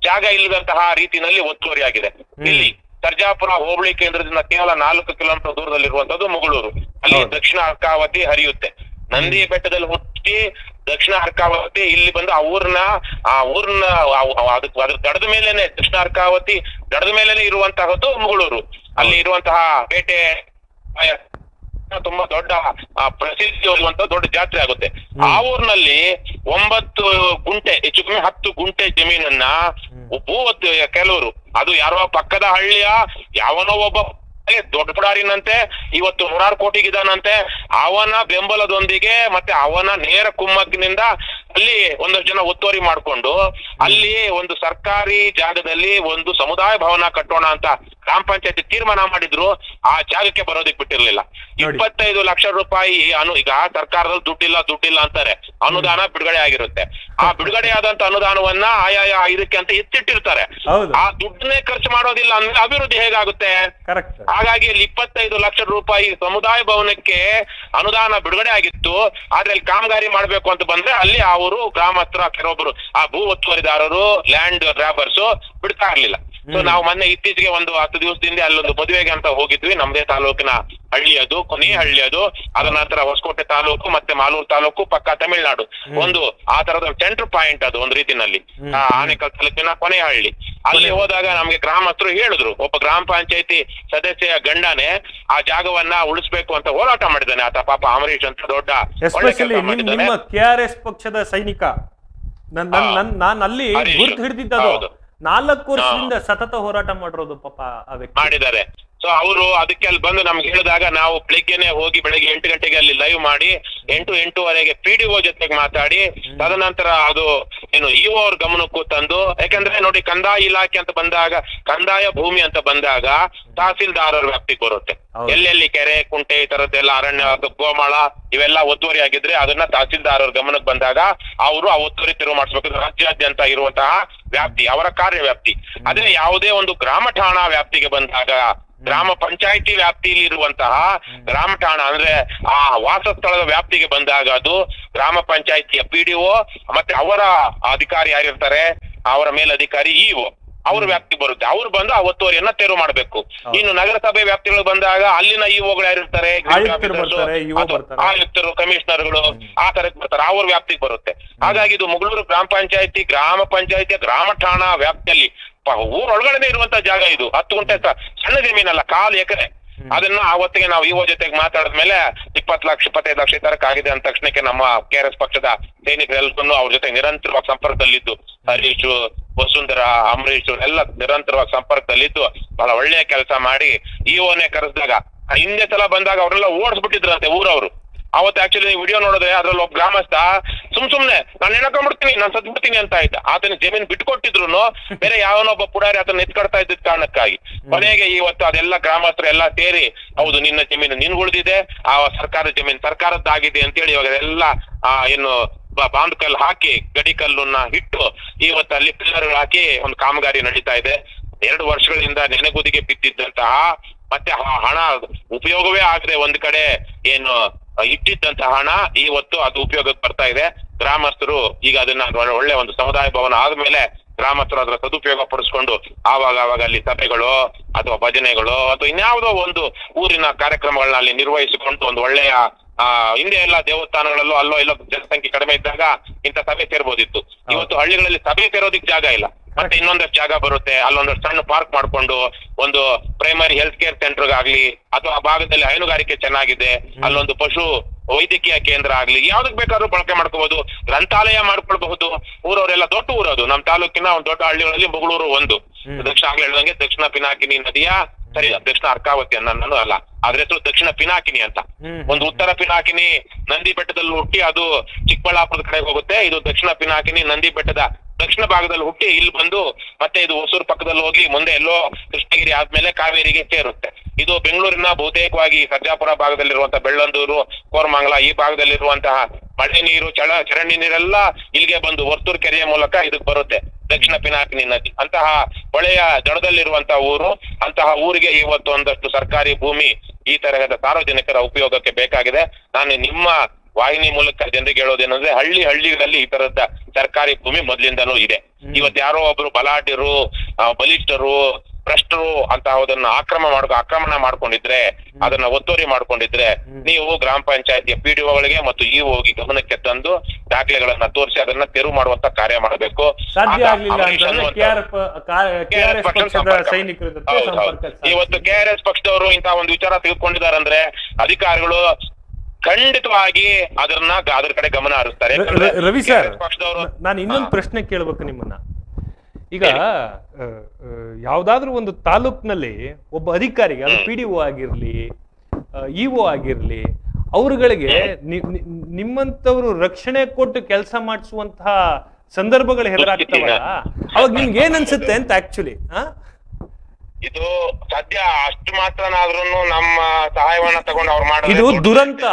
S7: ಜಾಗ ಇಲ್ಲದಂತಹ ರೀತಿಯಲ್ಲಿ ಒತ್ತುವರಿ ಆಗಿದೆ. ಇಲ್ಲಿ ಸರ್ಜಾಪುರ ಹೋಬಳಿ ಕೇಂದ್ರದಿಂದ ಕೇವಲ 4 ಕಿಲೋಮೀಟರ್ ದೂರದಲ್ಲಿರುವಂತದ್ದು ಮುಗಳೂರು. ಅಲ್ಲಿ ದಕ್ಷಿಣ ಅರ್ಕಾವತಿ ಹರಿಯುತ್ತೆ. ನಂದಿ ಬೆಟ್ಟದಲ್ಲಿ ಹುಟ್ಟಿ ದಕ್ಷಿಣ ಅರ್ಕಾವತಿ ಇಲ್ಲಿ ಬಂದು ಅದ್ರ ದಡದ ಮೇಲೆನೆ ದಕ್ಷಿಣ ಅರ್ಕಾವತಿ ದಡದ ಮೇಲೆನೆ ಇರುವಂತಹದ್ದು ಮುಗಳೂರು. ಅಲ್ಲಿ ಇರುವಂತಹ ಬೇಟೆ ತುಂಬಾ ದೊಡ್ಡ ಪ್ರಸಿದ್ಧಿ ಹೋಗುವಂತ ದೊಡ್ಡ ಜಾತ್ರೆ ಆಗುತ್ತೆ. ಆ ಊರಿನಲ್ಲಿ 9 ಗುಂಟೆ ಹೆಚ್ಚು ಕಮ್ಮಿ 10 ಗುಂಟೆ ಜಮೀನನ್ನ ಕೆಲವರು ಅದು ಯಾರೋ ಪಕ್ಕದ ಹಳ್ಳಿಯ ಯಾವನೋ ಒಬ್ಬ ದೊಡ್ಡ ಪುಡಾರಿನಂತೆ ಇವತ್ತು 100 ಕೋಟಿಗಿದಾನಂತೆ ಅವನ ಬೆಂಬಲದೊಂದಿಗೆ ಮತ್ತೆ ಅವನ ನೇರ ಕುಮ್ಮಕ್ಕಿನಿಂದ ಅಲ್ಲಿ ಒಂದಷ್ಟು ಜನ ಒತ್ತುವರಿ ಮಾಡ್ಕೊಂಡು ಅಲ್ಲಿ ಒಂದು ಸರ್ಕಾರಿ ಜಾಗದಲ್ಲಿ ಒಂದು ಸಮುದಾಯ ಭವನ ಕಟ್ಟೋಣ ಅಂತ ಗ್ರಾಮ ಪಂಚಾಯತಿ ತೀರ್ಮಾನ ಮಾಡಿದ್ರು. ಆ ಜಾಗಕ್ಕೆ ಬರೋದಕ್ಕೆ ಬಿಟ್ಟಿರ್ಲಿಲ್ಲ. 25 ಲಕ್ಷ ರೂಪಾಯಿ ಈಗ ಸರ್ಕಾರದಲ್ಲಿ ದುಡ್ಡಿಲ್ಲ ಅಂತಾರೆ. ಅನುದಾನ ಬಿಡುಗಡೆ ಆಗಿರುತ್ತೆ. ಆ ಬಿಡುಗಡೆ ಆದಂತ ಅನುದಾನವನ್ನ ಆಯಾ ಇದಕ್ಕೆ ಅಂತ ಎತ್ತಿಟ್ಟಿರ್ತಾರೆ. ಆ ದುಡ್ಡನ್ನೇ ಖರ್ಚು ಮಾಡೋದಿಲ್ಲ ಅಂದ್ರೆ ಅಭಿವೃದ್ಧಿ ಹೇಗಾಗುತ್ತೆ? ಹಾಗಾಗಿ ಅಲ್ಲಿ 25 ಲಕ್ಷ ರೂಪಾಯಿ ಸಮುದಾಯ ಭವನಕ್ಕೆ ಅನುದಾನ ಬಿಡುಗಡೆ ಆಗಿತ್ತು. ಆದ್ರೆ ಅಲ್ಲಿ ಕಾಮಗಾರಿ ಮಾಡ್ಬೇಕು ಅಂತ ಬಂದ್ರೆ ಅಲ್ಲಿ ಅವರು ಗ್ರಾಮಸ್ಥರ ಕೆಲವೊಬ್ರು ಆ ಭೂ ಒತ್ತುವರಿದಾರರು ಲ್ಯಾಂಡ್ ಗ್ರಾಬರ್ಸ್ ಬಿಡ್ತಾ ಇರ್ಲಿಲ್ಲ. ಸೊ ನಾವು ಮೊನ್ನೆ ಇತ್ತೀಚೆಗೆ ಒಂದು 10 ದಿವಸದಿಂದ ಅಲ್ಲೊಂದು ಮದುವೆಗೆ ಅಂತ ಹೋಗಿದ್ವಿ. ನಮ್ದೇ ತಾಲೂಕಿನ ಹಳ್ಳಿ ಅದು, ಕೊನೆ ಹಳ್ಳಿ ಅದು. ಅದರ ನಂತರ ಹೊಸಕೋಟೆ ತಾಲೂಕು ಮತ್ತೆ ಮಾಲೂರು ತಾಲೂಕು ಪಕ್ಕ ತಮಿಳ್ನಾಡು. ಒಂದು ಆ ತರದ ಸೆಂಟರ್ ಪಾಯಿಂಟ್ ಅದು ಒಂದು ರೀತಿನಲ್ಲಿ ಆನೇಕಲ್ ತಾಲೂಕಿನ ಕೊನೆ ಹಳ್ಳಿ. ಅಲ್ಲಿ ಹೋದಾಗ ನಮ್ಗೆ ಗ್ರಾಮಸ್ಥರು ಹೇಳಿದ್ರು, ಒಬ್ಬ ಗ್ರಾಮ ಪಂಚಾಯತಿ ಸದಸ್ಯ ಗಂಡನೇ ಆ ಜಾಗವನ್ನ ಉಳಿಸ್ಬೇಕು ಅಂತ ಹೋರಾಟ ಮಾಡಿದ್ದಾನೆ. ಆತ ಪಾಪ ಅಮರೀಶ್ ಅಂತ ದೊಡ್ಡ
S1: ನಿಮ್ಮ KRS ಪಕ್ಷದ ಸೈನಿಕ. ನಾನು ಅಲ್ಲಿ ಗುರ್ತು ಹಿಡಿದಿದ್ದದು 4 ವರ್ಷದಿಂದ ಸತತ ಹೋರಾಟ ಮಾಡಿರೋದು ಪಾಪ ಆ ವ್ಯಕ್ತಿ
S7: ಮಾಡಿದ್ದಾರೆ. ಸೊ ಅವರು ಅದಕ್ಕೆ ಅಲ್ಲಿ ಬಂದು ನಮ್ಗೆ ಹೇಳಿದಾಗ ನಾವು ಬೆಳಿಗ್ಗೆನೆ ಹೋಗಿ ಬೆಳಗ್ಗೆ 8 ಗಂಟೆಗೆ ಅಲ್ಲಿ ಲೈವ್ ಮಾಡಿ 8:08ವರೆಗೆ PDO ಜೊತೆಗೆ ಮಾತಾಡಿ ತದನಂತರ ಅದು ಏನು EO ಅವ್ರ ಗಮನಕ್ಕೂ ತಂದು, ಯಾಕಂದ್ರೆ ನೋಡಿ ಕಂದಾಯ ಇಲಾಖೆ ಅಂತ ಬಂದಾಗ, ಕಂದಾಯ ಭೂಮಿ ಅಂತ ಬಂದಾಗ ತಹಸೀಲ್ದಾರರ ವ್ಯಾಪ್ತಿಗೆ ಬರುತ್ತೆ. ಎಲ್ಲೆಲ್ಲಿ ಕೆರೆ ಕುಂಟೆ ಈ ತರದ್ದೆಲ್ಲ ಅರಣ್ಯ ಗೋಮಾಳ ಇವೆಲ್ಲ ಒತ್ತುವರಿ ಆಗಿದ್ರೆ ಅದನ್ನ ತಹಸೀಲ್ದಾರರ ಗಮನಕ್ಕೆ ಬಂದಾಗ ಅವರು ಆ ಒತ್ತುವರಿ ತೆರವು ಮಾಡಿಸ್ಬೇಕು. ರಾಜ್ಯಾದ್ಯಂತ ಇರುವಂತಹ ವ್ಯಾಪ್ತಿ ಅವರ ಕಾರ್ಯ ವ್ಯಾಪ್ತಿ. ಅದೇ ಯಾವುದೇ ಒಂದು ಗ್ರಾಮ ಠಾಣಾ ವ್ಯಾಪ್ತಿಗೆ ಬಂದಾಗ, ಗ್ರಾಮ ಪಂಚಾಯಿತಿ ವ್ಯಾಪ್ತಿಯಲ್ಲಿ ಇರುವಂತಹ ಗ್ರಾಮ ಠಾಣಾ ಅಂದ್ರೆ ಆ ವಾಸಸ್ಥಳದ ವ್ಯಾಪ್ತಿಗೆ ಬಂದಾಗ ಅದು ಗ್ರಾಮ ಪಂಚಾಯಿತಿಯ PDO ಮತ್ತೆ ಅವರ ಅಧಿಕಾರಿ ಯಾರಿರ್ತಾರೆ, ಅವರ ಮೇಲಧಿಕಾರಿ EO ಅವ್ರ ವ್ಯಾಪ್ತಿ ಬರುತ್ತೆ. ಅವ್ರು ಬಂದು ಆ ಒತ್ತುವರಿಯನ್ನ ತೆರವು ಮಾಡ್ಬೇಕು. ಇನ್ನು ನಗರಸಭೆ ವ್ಯಾಪ್ತಿಗಳು ಬಂದಾಗ ಅಲ್ಲಿನ EOಗಳು ಯಾರಿರ್ತಾರೆ, ಆಯುಕ್ತರು, ಕಮಿಷನರ್ಗಳು ಆ ತರಕ್ಕೆ ಬರ್ತಾರೆ, ಅವ್ರ ವ್ಯಾಪ್ತಿಗೆ ಬರುತ್ತೆ. ಹಾಗಾಗಿ ಇದು ಮುಗಳೂರು ಗ್ರಾಮ ಪಂಚಾಯಿತಿಯ ಗ್ರಾಮ ಠಾಣಾ ವ್ಯಾಪ್ತಿಯಲ್ಲಿ ಊರೊಳಗಡೆ ಇರುವಂತ ಜಾಗ. ಇದು 10 ಗುಂಟೆ ಸಣ್ಣ ಜಮೀನಲ್ಲ, 1/4 ಎಕರೆ. ಅದನ್ನ ಆವತ್ತಿಗೆ ನಾವು EO ಜೊತೆಗೆ ಮಾತಾಡಿದ್ಮೇಲೆ 20 ಲಕ್ಷ 25 ಲಕ್ಷ ತರಕ ಆಗಿದೆ ಅಂದ ತಕ್ಷಣಕ್ಕೆ ನಮ್ಮ KRS ಪಕ್ಷದ ಸೈನಿಕರೆಲ್ಲರೂ ಅವ್ರ ಜೊತೆ ನಿರಂತರವಾಗಿ ಸಂಪರ್ಕದಲ್ಲಿದ್ದು, ಹರೀಶ್, ವಸುಂಧರಾ, ಅಮರೀಶ್ ಎಲ್ಲ ನಿರಂತರವಾಗಿ ಸಂಪರ್ಕದಲ್ಲಿದ್ದು ಬಹಳ ಒಳ್ಳೆಯ ಕೆಲಸ ಮಾಡಿ EOನೇ ಕರೆಸಿದಾಗ ಹಿಂದೆ ಸಲ ಬಂದಾಗ ಅವರೆಲ್ಲ ಓಡಿಸ್ಬಿಟ್ಟಿದ್ರಂತೆ ಊರವರು. ಅವತ್ತು ಆಕ್ಚುಲಿ ವಿಡಿಯೋ ನೋಡಿದ್ರೆ ಅದ್ರಲ್ಲಿ ಒಬ್ಬ ಗ್ರಾಮಸ್ಥ ಸುಮ್ನೆ ನಾನು ಎಣಕೊಂಡ್ಬಿಡ್ತೀನಿ, ನಾನು ಸತ್ಬಿಡ್ತೀನಿ ಅಂತ ಇದ್ದ. ಆತನ ಜಮೀನ್ ಬಿಟ್ಕೊಟ್ಟಿದ್ರು ಬೇರೆ ಯಾವನೊಬ್ಬ ಪುಡಾರಿ ಆತನ ಎತ್ಕೊಡ್ತಾ ಇದ್ದಿದ್ದ ಕಾರಣಕ್ಕಾಗಿ ಕೊನೆಗೆ ಇವತ್ತು ಅದೆಲ್ಲ ಗ್ರಾಮಸ್ಥರು ಎಲ್ಲ ಸೇರಿ ಹೌದು ನಿನ್ನ ಜಮೀನು ನಿನ್ಗುಳ್ದಿದೆ, ಆ ಸರ್ಕಾರದ ಜಮೀನು ಸರ್ಕಾರದ್ದಾಗಿದೆ ಅಂತೇಳಿ ಇವಾಗ ಎಲ್ಲ ಏನು ಬಾಂದ್ ಕಲ್ಲು ಹಾಕಿ ಗಡಿ ಕಲ್ಲನ್ನ ಇಟ್ಟು ಇವತ್ತು ಅಲ್ಲಿ ಪಿಲ್ಲರ್ ಹಾಕಿ ಒಂದು ಕಾಮಗಾರಿ ನಡೀತಾ ಇದೆ. 2 ವರ್ಷಗಳಿಂದ ನೆನೆಗುದಿಗೆ ಬಿದ್ದಿದ್ದಂತಹ ಮತ್ತೆ ಹಣ ಉಪಯೋಗವೇ ಆಗದೆ ಒಂದ್ ಕಡೆ ಏನು ಇಟ್ಟಿದ್ದಂತಹ ಹಣ ಇವತ್ತು ಅದು ಉಪಯೋಗಕ್ಕೆ ಬರ್ತಾ ಇದೆ. ಗ್ರಾಮಸ್ಥರು ಈಗ ಅದನ್ನ ಒಳ್ಳೆ ಒಂದು ಸಮುದಾಯ ಭವನ ಆದ್ಮೇಲೆ ಗ್ರಾಮಸ್ಥರು ಅದರ ಸದುಪಯೋಗ ಪಡಿಸ್ಕೊಂಡು ಆವಾಗ ಅಲ್ಲಿ ಸಭೆಗಳು ಅಥವಾ ಭಜನೆಗಳು ಅಥವಾ ಇನ್ಯಾವುದೋ ಒಂದು ಊರಿನ ಕಾರ್ಯಕ್ರಮಗಳನ್ನ ಅಲ್ಲಿ ನಿರ್ವಹಿಸಿಕೊಂಡು ಒಂದು ಒಳ್ಳೆಯ ಹಿಂದೆ ಎಲ್ಲ ದೇವಸ್ಥಾನಗಳಲ್ಲೂ ಅಲ್ಲೋ ಇಲ್ಲೋ ಜನಸಂಖ್ಯೆ ಕಡಿಮೆ ಇದ್ದಾಗ ಇಂಥ ಸಭೆ ಸೇರ್ಬೋದಿತ್ತು. ಇವತ್ತು ಹಳ್ಳಿಗಳಲ್ಲಿ ಸಭೆ ಸೇರೋದಿಕ್ ಜಾಗ ಇಲ್ಲ. ಮತ್ತೆ ಇನ್ನೊಂದಷ್ಟು ಜಾಗ ಬರುತ್ತೆ, ಅಲ್ಲೊಂದಷ್ಟು ಸಣ್ಣ ಪಾರ್ಕ್ ಮಾಡ್ಕೊಂಡು ಒಂದು ಪ್ರೈಮರಿ ಹೆಲ್ತ್ ಕೇರ್ ಸೆಂಟರ್ ಆಗ್ಲಿ ಅಥವಾ ಆ ಭಾಗದಲ್ಲಿ ಹೈನುಗಾರಿಕೆ ಚೆನ್ನಾಗಿದೆ, ಅಲ್ಲೊಂದು ಪಶು ವೈದ್ಯಕೀಯ ಕೇಂದ್ರ ಆಗ್ಲಿ, ಯಾವ್ದಕ್ ಬೇಕಾದ್ರೂ ಬಳಕೆ ಮಾಡ್ಕೋಬಹುದು. ಗ್ರಂಥಾಲಯ ಮಾಡ್ಕೊಳ್ಬಹುದು. ಊರವರೆಲ್ಲ ದೊಡ್ಡ ಊರದು. ನಮ್ಮ ತಾಲೂಕಿನ ಒಂದು ದೊಡ್ಡ ಹಳ್ಳಿಗಳಲ್ಲಿ ಮುಗಳೂರು ಒಂದು. ದಕ್ಷಿಣ ಆಗ್ಲೇ ಹೇಳಿದಂಗೆ ದಕ್ಷಿಣ ಪಿನಾಕಿನಿ ನದಿಯ ಸರಿ ದಕ್ಷಿಣ ಅರ್ಕಾವತಿ ಅನ್ನೋ ಅಲ್ಲ, ಅದ್ರ ಹೆಸರು ದಕ್ಷಿಣ ಪಿನಾಕಿನಿ ಅಂತ. ಒಂದು ಉತ್ತರ ಪಿನಾಕಿನಿ ನಂದಿ ಬೆಟ್ಟದಲ್ಲಿ ಹುಟ್ಟಿ ಅದು ಚಿಕ್ಕಬಳ್ಳಾಪುರದ ಕಡೆಗೆ ಹೋಗುತ್ತೆ. ಇದು ದಕ್ಷಿಣ ಪಿನಾಕಿನಿ ನಂದಿ ಬೆಟ್ಟದ ದಕ್ಷಿಣ ಭಾಗದಲ್ಲಿ ಹುಟ್ಟಿ ಇಲ್ಲಿ ಬಂದು ಮತ್ತೆ ಇದು ಹೊಸೂರು ಪಕ್ಕದಲ್ಲಿ ಹೋಗಿ ಮುಂದೆ ಎಲ್ಲೋ ಕೃಷ್ಣಗಿರಿ ಆದ್ಮೇಲೆ ಕಾವೇರಿಗೆ ಸೇರುತ್ತೆ. ಇದು ಬೆಂಗಳೂರಿನ ಬಹುತೇಕವಾಗಿ ಸರ್ಜಾಪುರ ಭಾಗದಲ್ಲಿರುವಂತಹ ಬೆಳ್ಳಂದೂರು, ಕೋರಮಂಗಲ ಈ ಭಾಗದಲ್ಲಿರುವಂತಹ ಮಳೆ ನೀರು, ಚರಂಡಿ ನೀರೆಲ್ಲ ಇಲ್ಲಿಗೆ ಬಂದು ವರ್ತೂರು ಕೆರೆಯ ಮೂಲಕ ಇದಕ್ಕೆ ಬರುತ್ತೆ ದಕ್ಷಿಣ ಪಿನಾಕಿನಿ ನದಿ. ಅಂತಹ ಹೊಳೆಯ ದಡದಲ್ಲಿರುವಂತಹ ಊರು. ಅಂತಹ ಊರಿಗೆ ಇವತ್ತು ಒಂದಷ್ಟು ಸರ್ಕಾರಿ ಭೂಮಿ ಈ ತರಹದ ಸಾರ್ವಜನಿಕರ ಉಪಯೋಗಕ್ಕೆ ಬೇಕಾಗಿದೆ. ನಾನು ನಿಮ್ಮ ವಾಹಿನಿ ಮೂಲಕ ಜನರಿಗೆ ಹೇಳೋದೇನಂದ್ರೆ ಹಳ್ಳಿಗಳಲ್ಲಿ ಈ ತರದ ಸರ್ಕಾರಿ ಭೂಮಿ ಮೊದ್ಲಿಂದನೂ ಇದೆ. ಇವತ್ತು ಯಾರೋ ಒಬ್ರು ಬಲಾಢ್ಯರು, ಬಲಿಷ್ಠರು, ಭ್ರಷ್ಟರು ಅಂತಹದನ್ನ ಆಕ್ರಮಣ ಮಾಡ್ಕೊಂಡಿದ್ರೆ, ಅದನ್ನ ಒತ್ತುವರಿ ಮಾಡ್ಕೊಂಡಿದ್ರೆ ನೀವು ಗ್ರಾಮ ಪಂಚಾಯತಿಯ PDOಗಳಿಗೆ ಮತ್ತು EOಗೆ ಗಮನಕ್ಕೆ ತಂದು ದಾಖಲೆಗಳನ್ನ ತೋರಿಸಿ ಅದನ್ನ ತೆರವು ಮಾಡುವಂತ ಕಾರ್ಯ ಮಾಡಬೇಕು.
S1: ಸಾಧ್ಯ ಆಗ್ಲಿಲ್ಲ ಅಂತಂದ್ರೆ ಪಕ್ಷದ ಸೈನಿಕರ ಜೊತೆ ಸಂಪರ್ಕ ಸಾಧಿಸಿ.
S7: ಇವತ್ತು KRS ಪಕ್ಷದವರು ಇಂತಹ ಒಂದು ವಿಚಾರ ತೆಗೆದುಕೊಂಡಿದ್ದಾರೆ ಅಂದ್ರೆ ಅಧಿಕಾರಿಗಳು ಖಂಡಿತವಾಗಿ ಅದ್ರ ಕಡೆ ಗಮನ ಹರಿಸ್ತಾರೆ.
S1: ರವಿ ಸರ್, ನಾನು ಇನ್ನೊಂದು ಪ್ರಶ್ನೆ ಕೇಳ್ಬೇಕು ನಿಮ್ಮನ್ನ. ಈಗ ಯಾವ್ದಾದ್ರು ಒಂದು ತಾಲೂಕ್ನಲ್ಲಿ ಒಬ್ಬ ಅಧಿಕಾರಿಗೆ, ಅದು PDO ಆಗಿರ್ಲಿ, EO ಆಗಿರ್ಲಿ, ಅವರುಗಳಿಗೆ ನಿಮ್ಮಂತವ್ರು ರಕ್ಷಣೆ ಕೊಟ್ಟು ಕೆಲಸ ಮಾಡಿಸುವಂತಹ ಸಂದರ್ಭಗಳು ಎದುರಾಗ್ತಾವಲ್ಲ, ಅವಾಗ ನಿಮ್ಗೆ ಏನ್ ಅನ್ಸುತ್ತೆ ಅಂತ ಆಕ್ಚುಲಿ?
S7: ಇದು ಸದ್ಯ ಅಷ್ಟು ಮಾತ್ರನಾದ್ರೂ ನಮ್ಮ ಸಹಾಯವನ್ನ ತಗೊಂಡು ಅವ್ರು ಮಾಡೋದು
S1: ಇದು ದುರಂತ.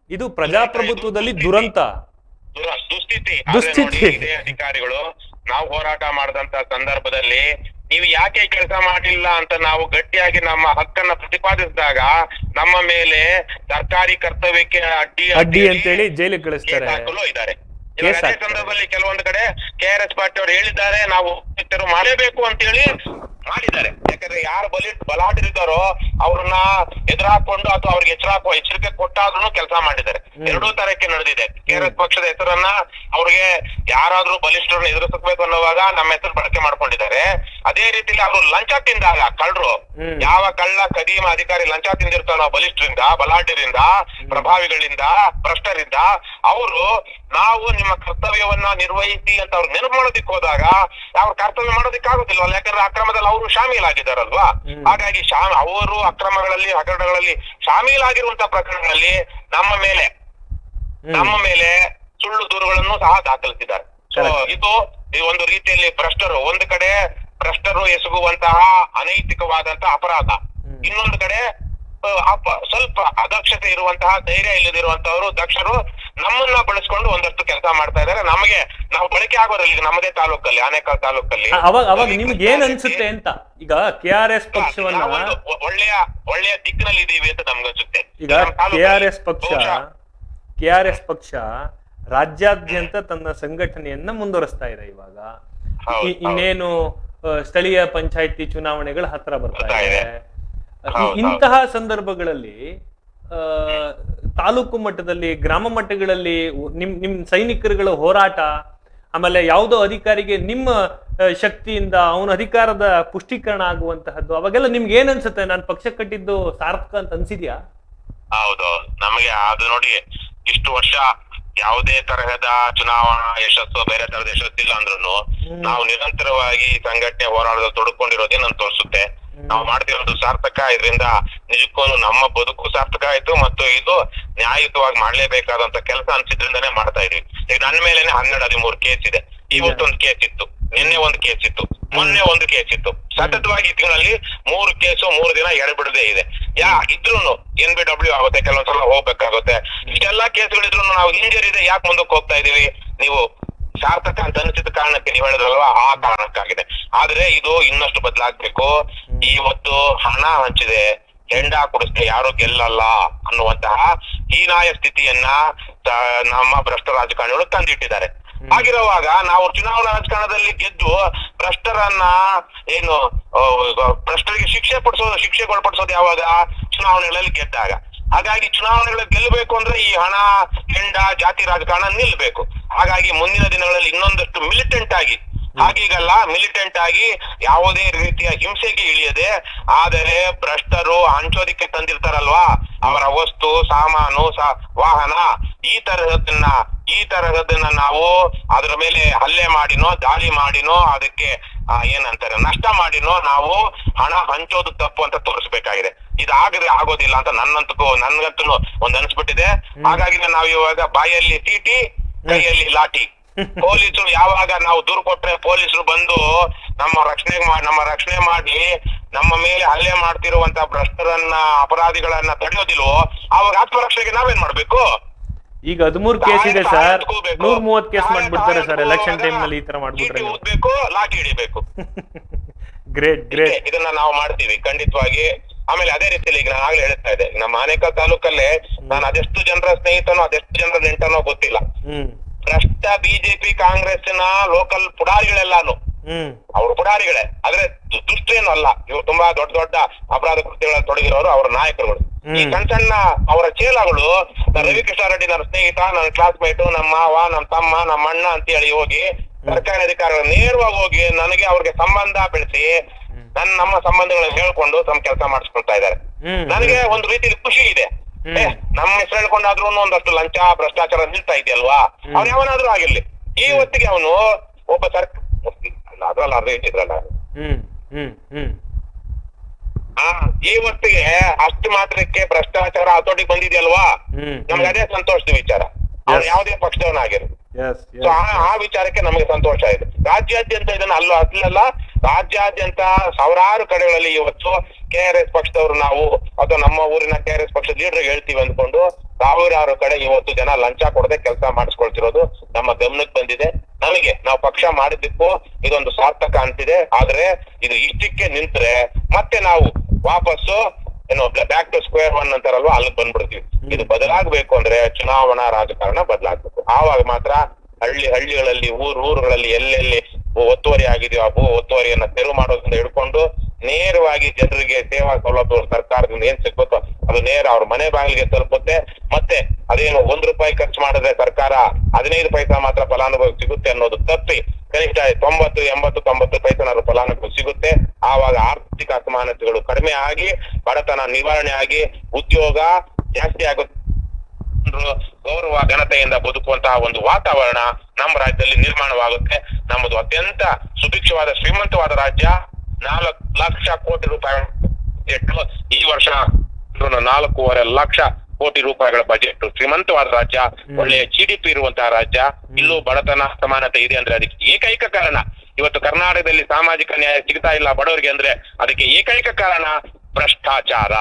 S1: ಇದು ಪ್ರಜಾಪ್ರಭುತ್ವದಲ್ಲಿ ದುರಂತ, ದುಸ್ಥಿತಿ.
S7: ಇದೇ ಅಧಿಕಾರಿಗಳು ನಾವು ಹೋರಾಟ ಮಾಡಿದಂತ ಸಂದರ್ಭದಲ್ಲಿ ನೀವು ಯಾಕೆ ಕೆಲಸ ಮಾಡಿಲ್ಲ ಅಂತ ನಾವು ಗಟ್ಟಿಯಾಗಿ ನಮ್ಮ ಹಕ್ಕನ್ನ ಪ್ರತಿಪಾದಿಸಿದಾಗ ನಮ್ಮ ಮೇಲೆ ಸರ್ಕಾರಿ ಕರ್ತವ್ಯಕ್ಕೆ
S1: ಅಡ್ಡಿ ಅಂತೇಳಿ ಜೈಲಿಗೆ ಕಳಿಸ್ತಾರೆ.
S7: ಇದ್ದಾರೆ. ಅದೇ ಸಂದರ್ಭದಲ್ಲಿ ಕೆಲವೊಂದು ಕಡೆ KRS ಪಾರ್ಟಿ ಅವರು ಹೇಳಿದ್ದಾರೆ ನಾವು ಮಾಡಲೇಬೇಕು ಅಂತ ಹೇಳಿ ಮಾಡಿದ್ದಾರೆ. ಯಾಕಂದ್ರೆ ಯಾರು ಬಲಾಢ್ಯರಿದ್ದಾರೋ ಅವ್ರನ್ನ ಎದುರಾಕೊಂಡು ಅಥವಾ ಅವ್ರಿಗೆ ಎಚ್ಚರಿಕೆ ಕೊಟ್ಟಾದ್ರೂ ಕೆಲಸ ಮಾಡಿದ್ದಾರೆ. ಎರಡೂ ತರಕ್ಕೆ ನಡೆದಿದೆ. KRS ಪಕ್ಷದ ಹೆಸರನ್ನ ಅವ್ರಿಗೆ ಯಾರಾದ್ರೂ ಬಲಿಷ್ಠರನ್ನ ಎದುರಿಸಬೇಕು ಅನ್ನುವಾಗ ನಮ್ಮ ಹೆಸರು ಬಳಕೆ ಮಾಡ್ಕೊಂಡಿದ್ದಾರೆ. ಅದೇ ರೀತಿಲಿ ಅವರು ಲಂಚ ತಿಂದಾಗ ಕಳ್ಳರು, ಯಾವ ಕಳ್ಳ ಕದೀಮ ಅಧಿಕಾರಿ ಲಂಚ ತಿಂದಿರ್ತಾನೋ ಬಲಿಷ್ಠರಿಂದ, ಬಲಾಢ್ಯರಿಂದ, ಪ್ರಭಾವಿಗಳಿಂದ, ಭ್ರಷ್ಟರಿಂದ, ಅವರು ನಾವು ನಿಮ್ಮ ಕರ್ತವ್ಯವನ್ನ ನಿರ್ವಹಿಸಿ ಅಂತ ಅವ್ರು ನೆನಪು ಮಾಡೋದಿಕ್ ಹೋದಾಗ ಅವ್ರ ಕರ್ತವ್ಯ ಮಾಡೋದಿಕ್ ಆಗುದಿಲ್ವಲ್ಲ. ಯಾಕಂದ್ರೆ ಅಕ್ರಮದಲ್ಲಿ ಅವರು ಶಾಮೀಲಾಗಿದ್ದಾರಲ್ವಾ. ಹಾಗಾಗಿ ಅವರು ಅಕ್ರಮಗಳಲ್ಲಿ, ಹಗರಣಗಳಲ್ಲಿ ಶಾಮೀಲಾಗಿರುವಂತ ಪ್ರಕರಣಗಳಲ್ಲಿ ನಮ್ಮ ಮೇಲೆ ಸುಳ್ಳು ದೂರುಗಳನ್ನು ಸಹ ದಾಖಲಿಸಿದ್ದಾರೆ. ಸೊ ಇದು ಒಂದು ರೀತಿಯಲ್ಲಿ ಒಂದು ಕಡೆ ಭ್ರಷ್ಟರು ಎಸಗುವಂತಹ ಅನೈತಿಕವಾದಂತಹ ಅಪರಾಧ, ಇನ್ನೊಂದು ಕಡೆ ಸ್ವಲ್ಪ ಅದಕ್ಷತೆ ಇರುವಂತಹ, ಧೈರ್ಯ ಇಲ್ಲದಿರುವಂತವರು ದಕ್ಷರು ನಮ್ಮನ್ನ ಬಳಸ್ಕೊಂಡು ಒಂದಷ್ಟು ಕೆಲಸ ಮಾಡ್ತಾ ಇದ್ದಾರೆ. ನಾವು ಬಳಕೆ ಆಗೋದಿಲ್ಲ ನಮ್ಮದೇ ತಾಲೂಕಲ್ಲಿ, ಆನೇಕಲ್ ತಾಲೂಕಲ್ಲಿ.
S1: ಅವಾಗ ನಿಮ್ಗೆ ಏನ್ ಅನ್ಸುತ್ತೆ ಅಂತ? ಈಗ KRS ಪಕ್ಷವನ್ನ
S7: ಒಳ್ಳೆಯ ದಿಕ್ಕಿನಲ್ಲಿ ಇದೀವಿ ಅಂತ ನಮ್ಗನ್ಸುತ್ತೆ.
S1: ಈಗ KRS ಪಕ್ಷ ರಾಜ್ಯಾದ್ಯಂತ ತನ್ನ ಸಂಘಟನೆಯನ್ನ ಮುಂದುವರಿಸ್ತಾ ಇದೆ. ಇವಾಗ ಇನ್ನೇನು ಸ್ಥಳೀಯ ಪಂಚಾಯತಿ ಚುನಾವಣೆಗಳು ಹತ್ರ ಬರ್ತಾ ಇದೆ. ಇಂತಹ ಸಂದರ್ಭಗಳಲ್ಲಿ ತಾಲೂಕು ಮಟ್ಟದಲ್ಲಿ, ಗ್ರಾಮ ಮಟ್ಟಗಳಲ್ಲಿ ನಿಮ್ ಸೈನಿಕರುಗಳ ಹೋರಾಟ, ಆಮೇಲೆ ಯಾವುದೋ ಅಧಿಕಾರಿಗೆ ನಿಮ್ಮ ಶಕ್ತಿಯಿಂದ ಅವನ ಅಧಿಕಾರದ ಪುಷ್ಟೀಕರಣ ಆಗುವಂತಹದ್ದು, ಅವಾಗೆಲ್ಲ ನಿಮ್ಗೆ ಏನ್ ಅನ್ಸುತ್ತೆ? ನಾನು ಪಕ್ಷ ಕಟ್ಟಿದ್ದು ಸಾರ್ಥಕ ಅಂತ ಅನ್ಸಿದ್ಯಾ?
S7: ಹೌದು, ನಮಗೆ ಅದು ನೋಡಿ ಇಷ್ಟು ವರ್ಷ ಯಾವುದೇ ತರಹದ ಚುನಾವಣಾ ಯಶಸ್ಸು, ಬೇರೆ ತರಹದ ಯಶಸ್ಸಿಲ್ಲ ಅಂದ್ರೂ ನಾವು ನಿರಂತರವಾಗಿ ಸಂಘಟನೆ ಹೋರಾಟದಲ್ಲಿ ತೊಡ್ಕೊಂಡಿರೋದೇ ನನ್ ತೋರಿಸುತ್ತೆ. ನಾವು ಮಾಡ್ತಿರೋದು ಸಾರ್ಥಕ. ಇದರಿಂದ ನಿಜಕ್ಕೂ ನಮ್ಮ ಬದುಕು ಸಾರ್ಥಕ ಆಯ್ತು ಮತ್ತು ಇದು ನ್ಯಾಯಯುತವಾಗಿ ಮಾಡ್ಲೇಬೇಕಾದಂತ ಕೆಲಸ ಅನ್ಸಿದ್ರಿಂದಾನೇ ಮಾಡ್ತಾ ಇದೀವಿ. ಈಗ ನನ್ನ ಮೇಲೆನೆ 12-13 ಕೇಸ್ ಇದೆ. ಇವತ್ತೊಂದು ಕೇಸ್ ಇತ್ತು, ನಿನ್ನೆ ಒಂದು ಕೇಸ್ ಇತ್ತು, ಮೊನ್ನೆ ಒಂದು ಕೇಸ್ ಇತ್ತು. ಸತತವಾಗಿ ಈ ತಿಂಗಳಲ್ಲಿ 3 ಕೇಸು 3 ದಿನ ಎಡಬಿಡದೇ ಇದೆ. ಇದ್ರೂನು NBW ಆಗುತ್ತೆ, ಕೆಲವೊಂದ್ಸಲ ಹೋಗ್ಬೇಕಾಗುತ್ತೆ. ಇಷ್ಟೆಲ್ಲಾ ಕೇಸ್ಗಳಿದ್ರು ನಾವು ಹಿಂಜರಿದೆ ಯಾಕೆ ಮುಂದಕ್ಕೆ ಹೋಗ್ತಾ ಇದೀವಿ? ನೀವು ಸಾರ್ಥಕ ಅಂತ ಅನಿಸಿದ ಕಾರಣಕ್ಕೆ ನೀವು ಹೇಳಿದ್ರಲ್ವಾ, ಆ ಕಾರಣಕ್ಕಾಗಿದೆ. ಆದ್ರೆ ಇದು ಇನ್ನಷ್ಟು ಬದಲಾಗ್ಬೇಕು. ಇವತ್ತು ಹಣ ಹಂಚಿದೆ, ಹೆಂಡ ಕುಡಿಸ್ದೆ ಯಾರು ಗೆಲ್ಲಲ್ಲ ಅನ್ನುವಂತಹ ಹೀನಾಯ ಸ್ಥಿತಿಯನ್ನ ನಮ್ಮ ಭ್ರಷ್ಟ ರಾಜಕಾರಣಿಗಳು ತಂದಿಟ್ಟಿದ್ದಾರೆ. ಹಾಗಿರುವಾಗ ನಾವು ಚುನಾವಣಾ ರಾಜಕಾರಣದಲ್ಲಿ ಗೆದ್ದು ಭ್ರಷ್ಟರನ್ನ ಏನು ಭ್ರಷ್ಟರಿಗೆ ಶಿಕ್ಷೆಗೊಳಪಡಿಸೋದು ಯಾವಾಗ? ಚುನಾವಣೆಗಳಲ್ಲಿ ಗೆದ್ದಾಗ. ಹಾಗಾಗಿ ಚುನಾವಣೆಗಳಲ್ಲಿ ಗೆಲ್ಲಬೇಕು ಅಂದ್ರೆ ಈ ಹಣ, ಹೆಂಡ, ಜಾತಿ ರಾಜಕಾರಣ ನಿಲ್ಬೇಕು. ಹಾಗಾಗಿ ಮುಂದಿನ ದಿನಗಳಲ್ಲಿ ಇನ್ನೊಂದಷ್ಟು ಮಿಲಿಟೆಂಟ್ ಆಗಿ, ಹಾಗೀಗಲ್ಲ ಮಿಲಿಟೆಂಟ್ ಆಗಿ ಯಾವುದೇ ರೀತಿಯ ಹಿಂಸೆಗೆ ಇಳಿಯದೆ, ಆದರೆ ಭ್ರಷ್ಟರು ಹಂಚೋದಿಕ್ಕೆ ತಂದಿರ್ತಾರಲ್ವಾ ಅವರ ವಸ್ತು, ಸಾಮಾನು, ವಾಹನ, ಈ ತರಹದನ್ನ ನಾವು ಅದರ ಮೇಲೆ ಹಲ್ಲೆ ಮಾಡಿನೋ, ದಾಳಿ ಮಾಡಿನೋ, ಅದಕ್ಕೆ ಏನಂತಾರೆ ನಷ್ಟ ಮಾಡಿನೋ ನಾವು ಹಣ ಹಂಚೋದು ತಪ್ಪು ಅಂತ ತೋರಿಸ್ಬೇಕಾಗಿದೆ. ಇದಾಗದೆ ಆಗೋದಿಲ್ಲ ಅಂತ ನನ್ಗಂತೂ ಒಂದ್ ಅನ್ಸ್ಬಿಟ್ಟಿದೆ. ಹಾಗಾಗಿ ನಾವು ಇವಾಗ ಬಾಯಲ್ಲಿ ತೀಟಿ, ಕೈಯಲ್ಲಿ ಲಾಠಿ. ಪೊಲೀಸರು ಯಾವಾಗ ನಾವು ದೂರು ಕೊಟ್ರೆ ಪೊಲೀಸರು ಬಂದು ನಮ್ಮ ರಕ್ಷಣೆ ಮಾಡಿ ನಮ್ಮ ಮೇಲೆ ಹಲ್ಲೆ ಮಾಡ್ತಿರುವಂತ ಭ್ರಷ್ಟರನ್ನ, ಅಪರಾಧಿಗಳನ್ನ ತಡೆಯೋದಿಲ್ವೋ, ಅವಾಗ ಆತ್ಮರಕ್ಷಣೆಗೆ ನಾವೇನ್ ಮಾಡ್ಬೇಕು?
S1: ಈಗ 13 ಕೇಸ್ ಇದೆ ಸರ್, 130 ಕೇಸ್ ಮಾಡ್ಬಿಡ್ತಾರೆ ಸರ್ ಎಲೆಕ್ಷನ್ ಟೈಮ್ ನಲ್ಲಿ. ಈ ತರ ಮಾಡ್ಬಿಟ್ರೆ
S7: ಓದ್ಬೇಕು, ಲಾಠಿ ಹಿಡಿಬೇಕು.
S1: ಗ್ರೇಟ್.
S7: ಇದನ್ನ ನಾವು ಮಾಡ್ತೀವಿ ಖಂಡಿತವಾಗಿ. ಆಮೇಲೆ ಅದೇ ರೀತಿಯಲ್ಲಿ ಈಗ ನಾನು ಆಗ್ಲೇ ಹೇಳ್ತಾ ಇದ್ದೆ, ನಮ್ಮ ಆನೇಕಲ್ ತಾಲೂಕಲ್ಲೇ ನಾನು ಅದೆಷ್ಟು ಜನರ ಸ್ನೇಹಿತನೋ ಅದೆಷ್ಟು ಜನರ ನೆಂಟನೋ ಗೊತ್ತಿಲ್ಲ, ಭ್ರಷ್ಟ ಬಿಜೆಪಿ ಕಾಂಗ್ರೆಸ್ಸಿನ ಲೋಕಲ್ ಪುಡಾರಿಗಳೆಲ್ಲಾನು ಅವ್ರ ಪುಡಾರಿಗಳೇ, ಆದ್ರೆ ದುಷ್ಟೇನು ಅಲ್ಲ. ಇವ್ರು ತುಂಬಾ ದೊಡ್ಡ ದೊಡ್ಡ ಅಪರಾಧ ಕೃತ್ಯಗಳಲ್ಲಿ ತೊಡಗಿರೋರು ಅವರ ನಾಯಕರುಗಳು. ಈ ಸಣ್ಣ ಅವರ ಚೇಲಗಳು ರವಿಕೃಷ್ಣ ರೆಡ್ಡಿ ನನ್ನ ಸ್ನೇಹಿತ, ನನ್ನ ಕ್ಲಾಸ್ಮೇಟ್, ನಮ್ಮ ಮಾವ, ನಮ್ಮ ತಮ್ಮ, ನಮ್ಮ ಅಣ್ಣ ಅಂತ ಹೇಳಿ ಹೋಗಿ ಸರ್ಕಾರಿ ಅಧಿಕಾರಿಗಳು ನೇರವಾಗಿ ಹೋಗಿ ನನಗೆ ಅವ್ರಿಗೆ ಸಂಬಂಧ ಬೆಳೆಸಿ ನಮ್ಮ ಸಂಬಂಧಗಳನ್ನ ಹೇಳ್ಕೊಂಡು ತಮ್ಮ ಕೆಲಸ ಮಾಡಿಸ್ಕೊಳ್ತಾ ಇದ್ದಾರೆ. ನನಗೆ ಒಂದು ರೀತಿಯಲ್ಲಿ ಖುಷಿ ಇದೆ. ನಮ್ಮ ಹೆಸರು ಹೇಳ್ಕೊಂಡಾದ್ರೂ ಒಂದಷ್ಟು ಲಂಚ, ಭ್ರಷ್ಟಾಚಾರ ನಿಲ್ತಾ ಇದೆಯಲ್ವಾ, ಅವ್ನು ಯಾವನಾದ್ರೂ ಆಗಿರ್ಲಿ. ಈ ಹೊತ್ತಿಗೆ ಅವನು ಒಬ್ಬ ಅದ್ರಲ್ಲ ಅರ್ಧ ಇಟ್ಟಿದ್ರಲ್ಲ, ಈ ಹೊತ್ತಿಗೆ ಅಷ್ಟು ಮಾತ್ರಕ್ಕೆ ಭ್ರಷ್ಟಾಚಾರ ಹತೋಟಿಗೆ ಬಂದಿದೆಯಲ್ವಾ, ನಮ್ಗೆ ಅದೇ ಸಂತೋಷದ ವಿಚಾರ. ಅವ್ನು ಯಾವುದೇ ಪಕ್ಷದವನಾಗಿರು. ಸೊ ಆ ವಿಚಾರಕ್ಕೆ ನಮಗೆ ಸಂತೋಷ ಇದೆ. ರಾಜ್ಯಾದ್ಯಂತ ಇದನ್ನ ಅಲ್ಲಲ್ಲ, ರಾಜ್ಯಾದ್ಯಂತ ಸಾವಿರಾರು ಕಡೆಗಳಲ್ಲಿ ಇವತ್ತು KRS ಪಕ್ಷದವರು ನಾವು ಅಥವಾ ನಮ್ಮ ಊರಿನ KRS ಪಕ್ಷದ ಲೀಡರ್ ಹೇಳ್ತೀವಿ ಅಂದ್ಕೊಂಡು ಸಾವಿರಾರು ಕಡೆ ಇವತ್ತು ಜನ ಲಂಚ ಕೊಡದೆ ಕೆಲಸ ಮಾಡಿಸ್ಕೊಳ್ತಿರೋದು ನಮ್ಮ ಗಮನಕ್ಕೆ ಬಂದಿದೆ. ನಾವು ಪಕ್ಷ ಮಾಡಿದ್ದಕ್ಕೂ ಇದೊಂದು ಸಾರ್ಥಕ ಅಂತಿದೆ. ಆದ್ರೆ ಇದು ಇಷ್ಟಕ್ಕೆ ನಿಂತ್ರೆ ಮತ್ತೆ ನಾವು ವಾಪಸ್ಸು ಬ್ಯಾಕ್ ಟು ಸ್ಕ್ವೇರ್ ಒನ್ ಅಂತಾರಲ್ವಾ, ಅಲ್ಲಿ ಬಂದ್ಬಿಡ್ತೀವಿ. ಇದು ಬದಲಾಗಬೇಕು ಅಂದ್ರೆ ಚುನಾವಣಾ ರಾಜಕಾರಣ ಬದಲಾಗಬೇಕು. ಆವಾಗ ಮಾತ್ರ ಹಳ್ಳಿಗಳಲ್ಲಿ, ಊರುಗಳಲ್ಲಿ ಎಲ್ಲೆಲ್ಲಿ ಒತ್ತುವರಿ ಆಗಿದೆಯೋ ಆ ಭೂ ಒತ್ತುವರಿಯನ್ನ ತೆರವು ಮಾಡೋದ್ರಿಂದ ಹಿಡ್ಕೊಂಡು ನೇರವಾಗಿ ಜನರಿಗೆ ಸೇವಾ ಸೌಲಭ್ಯ ಸರ್ಕಾರದಿಂದ ಏನ್ ಸಿಗ್ಬೇಕೋ ಅದು ನೇರ ಅವ್ರ ಮನೆ ಬಾಗಿಲಿಗೆ ತಲುಪುತ್ತೆ. ಮತ್ತೆ ಅದೇನು ₹1 ಖರ್ಚು ಮಾಡಿದ್ರೆ ಸರ್ಕಾರ 15 ಪೈಸಾ ಮಾತ್ರ ಫಲಾನುಭವಿ ಸಿಗುತ್ತೆ ಅನ್ನೋದು ತಪ್ಪಿ ಕನಿಷ್ಠ 90, 80, 90 ಪೈಸೆನಾದ್ರು ಫಲಾನುಭವಿ ಸಿಗುತ್ತೆ. ಆವಾಗ ಆರ್ಥಿಕ ಅಸಮಾನತೆಗಳು ಕಡಿಮೆ ಆಗಿ, ಬಡತನ ನಿವಾರಣೆ ಆಗಿ, ಉದ್ಯೋಗ ಜಾಸ್ತಿ ಆಗುತ್ತೆ, ಗೌರವ ಘನತೆಯಿಂದ ಬದುಕುವಂತಹ ಒಂದು ವಾತಾವರಣ ನಮ್ಮ ರಾಜ್ಯದಲ್ಲಿ ನಿರ್ಮಾಣವಾಗುತ್ತೆ. ನಮ್ಮದು ಅತ್ಯಂತ ಸುಭಿಕ್ಷವಾದ ಶ್ರೀಮಂತವಾದ ರಾಜ್ಯ. 4 ಲಕ್ಷ ಕೋಟಿ ರೂಪಾಯಿ ಈ ವರ್ಷ 4.5 ಲಕ್ಷ ಕೋಟಿ ರೂಪಾಯಿಗಳ ಬಜೆಟ್. ಶ್ರೀಮಂತವಾದ ರಾಜ್ಯ, ಒಳ್ಳೆಯ GDP ಇರುವಂತಹ ರಾಜ್ಯ. ಇಲ್ಲೂ ಬಡತನ ಸಮಾನತೆ ಇದೆ ಅಂದ್ರೆ ಅದಕ್ಕೆ ಏಕೈಕ ಕಾರಣ ಇವತ್ತು ಕರ್ನಾಟಕದಲ್ಲಿ ಸಾಮಾಜಿಕ ನ್ಯಾಯ ಸಿಗ್ತಾ ಇಲ್ಲ ಬಡವರಿಗೆ ಅಂದ್ರೆ ಅದಕ್ಕೆ ಏಕೈಕ ಕಾರಣ ಭ್ರಷ್ಟಾಚಾರ.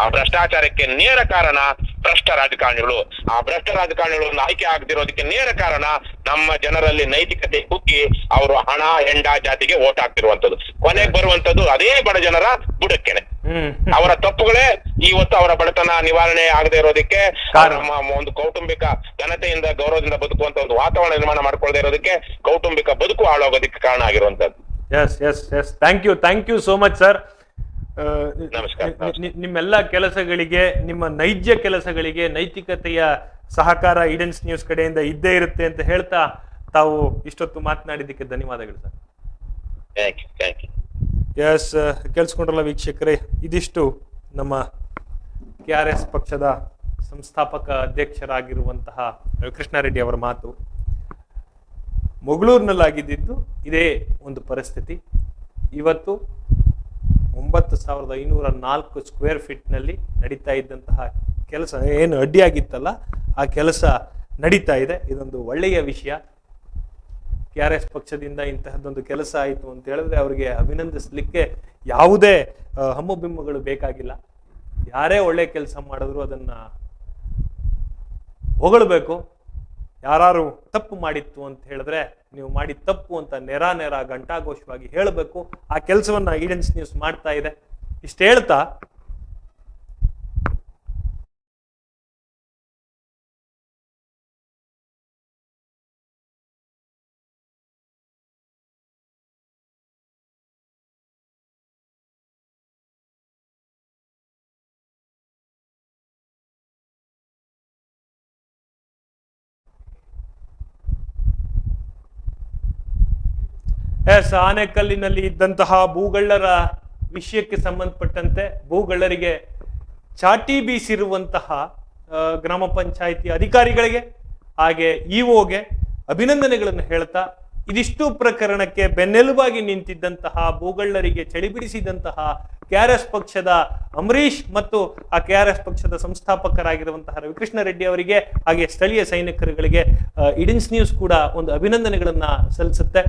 S7: ಆ ಭ್ರಷ್ಟಾಚಾರಕ್ಕೆ ನೇರ ಕಾರಣ ಭ್ರಷ್ಟ ರಾಜಕಾರಣಿಗಳು. ಆ ಭ್ರಷ್ಟ ರಾಜಕಾರಣಿಗಳನ್ನು ಆಯ್ಕೆ ಆಗದಿರೋದಕ್ಕೆ ನೇರ ಕಾರಣ ನಮ್ಮ ಜನರಲ್ಲಿ ನೈತಿಕತೆ ಕುಗ್ಗಿ ಅವರು ಹಣ, ಹೆಂಡ, ಜಾತಿಗೆ ಓಟ್ ಹಾಕ್ತಿರುವಂತದ್ದು. ಕೊನೆಗೆ ಬರುವಂತದ್ದು ಅದೇ ಬಡ ಜನರ ಬುಡಕ್ಕೆನೆ. ಅವರ ತಪ್ಪುಗಳೇ ಇವತ್ತು ಅವರ ಬಡತನ ನಿವಾರಣೆ ಆಗದೆ ಇರೋದಕ್ಕೆ, ನಮ್ಮ ಒಂದು ಕೌಟುಂಬಿಕ ಘನತೆಯಿಂದ ಗೌರವದಿಂದ ಬದುಕುವಂತ ಒಂದು ವಾತಾವರಣ ನಿರ್ಮಾಣ ಮಾಡ್ಕೊಳ್ಳದೆ ಇರೋದಕ್ಕೆ, ಕೌಟುಂಬಿಕ ಬದುಕು ಹಾಳಾಗೋದಕ್ಕೆ ಕಾರಣ ಆಗಿರುವಂತದ್ದು.
S1: Yes thank you so much sir. ನಿಮ್ಮೆಲ್ಲ ಕೆಲಸಗಳಿಗೆ, ನಿಮ್ಮ ನೈಜ ಕೆಲಸಗಳಿಗೆ ನೈತಿಕತೆಯ ಸಹಕಾರ ಈಡನ್ಸ್ ನ್ಯೂಸ್ ಕಡೆಯಿಂದ ಇದ್ದೇ ಇರುತ್ತೆ ಅಂತ ಹೇಳ್ತಾ ತಾವು ಇಷ್ಟೊತ್ತು ಮಾತನಾಡಿದ್ದಕ್ಕೆ ಧನ್ಯವಾದಗಳು ಸರ್. ಎಸ್, ಕೇಳಿಸ್ಕೊಂಡ್ರಲ್ಲ ವೀಕ್ಷಕರೇ, ಇದಿಷ್ಟು ನಮ್ಮ KRS ಪಕ್ಷದ ಸಂಸ್ಥಾಪಕ ಅಧ್ಯಕ್ಷರಾಗಿರುವಂತಹ ರವಿಕೃಷ್ಣ ರೆಡ್ಡಿ ಅವರ ಮಾತು. ಮೊಗಳೂರಿನಲ್ಲಾಗಿದ್ದು ಇದೇ ಒಂದು ಪರಿಸ್ಥಿತಿ. ಇವತ್ತು 9,504 ಸ್ಕ್ವೇರ್ ಫೀಟ್ನಲ್ಲಿ ನಡೀತಾ ಇದ್ದಂತಹ ಕೆಲಸ ಏನು ಅಡ್ಡಿಯಾಗಿತ್ತಲ್ಲ, ಆ ಕೆಲಸ ನಡೀತಾ ಇದೆ. ಇದೊಂದು ಒಳ್ಳೆಯ ವಿಷಯ. KRS ಪಕ್ಷದಿಂದ ಇಂತಹದ್ದೊಂದು ಕೆಲಸ ಆಯಿತು ಅಂತ ಹೇಳಿದ್ರೆ ಅವರಿಗೆ ಅಭಿನಂದಿಸಲಿಕ್ಕೆ ಯಾವುದೇ ಹಮ್ಮುಬಿಮ್ಮಗಳು ಬೇಕಾಗಿಲ್ಲ. ಯಾರೇ ಒಳ್ಳೆ ಕೆಲಸ ಮಾಡಿದ್ರು ಅದನ್ನ ಹೊಗಳಬೇಕು. ಯಾರು ತಪ್ಪು ಮಾಡಿತ್ತು ಅಂತ ಹೇಳಿದ್ರೆ ನೀವು ಮಾಡಿದ ತಪ್ಪು ಅಂತ ನೇರ ಘಂಟಾಘೋಷವಾಗಿ ಹೇಳಬೇಕು. ಆ ಕೆಲಸವನ್ನ ಈಡೆನ್ಸ್ ನ್ಯೂಸ್ ಮಾಡ್ತಾ ಇದೆ. ಇಷ್ಟು ಹೇಳ್ತಾ ಆನೆಕಲ್ಲಿನಲ್ಲಿ ಇದ್ದಂತಹ ಭೂಗಳ್ಳರ ವಿಷಯಕ್ಕೆ ಸಂಬಂಧಪಟ್ಟಂತೆ ಭೂಗಳ್ಳರಿಗೆ ಚಾಟಿ ಬೀಸಿರುವಂತಹ ಗ್ರಾಮ ಪಂಚಾಯಿತಿ ಅಧಿಕಾರಿಗಳಿಗೆ ಹಾಗೆ ಇಒಗೆ ಅಭಿನಂದನೆಗಳನ್ನು ಹೇಳ್ತಾ, ಇದಿಷ್ಟು ಪ್ರಕರಣಕ್ಕೆ ಬೆನ್ನೆಲುಬಾಗಿ ನಿಂತಿದ್ದಂತಹ ಭೂಗಳ್ಳರಿಗೆ ಚಳಿಬಿಡಿಸಿದಂತಹ KRS ಪಕ್ಷದ ಅಂಬರೀಶ್ ಮತ್ತು ಆ KRS ಪಕ್ಷದ ಸಂಸ್ಥಾಪಕರಾಗಿರುವಂತಹ ರವಿಕೃಷ್ಣ ರೆಡ್ಡಿ ಅವರಿಗೆ ಹಾಗೆ ಸ್ಥಳೀಯ ಸೈನಿಕರುಗಳಿಗೆ ಈಡೆನ್ಸ್ ನ್ಯೂಸ್ ಕೂಡ ಒಂದು ಅಭಿನಂದನೆಗಳನ್ನ ಸಲ್ಲಿಸುತ್ತೆ.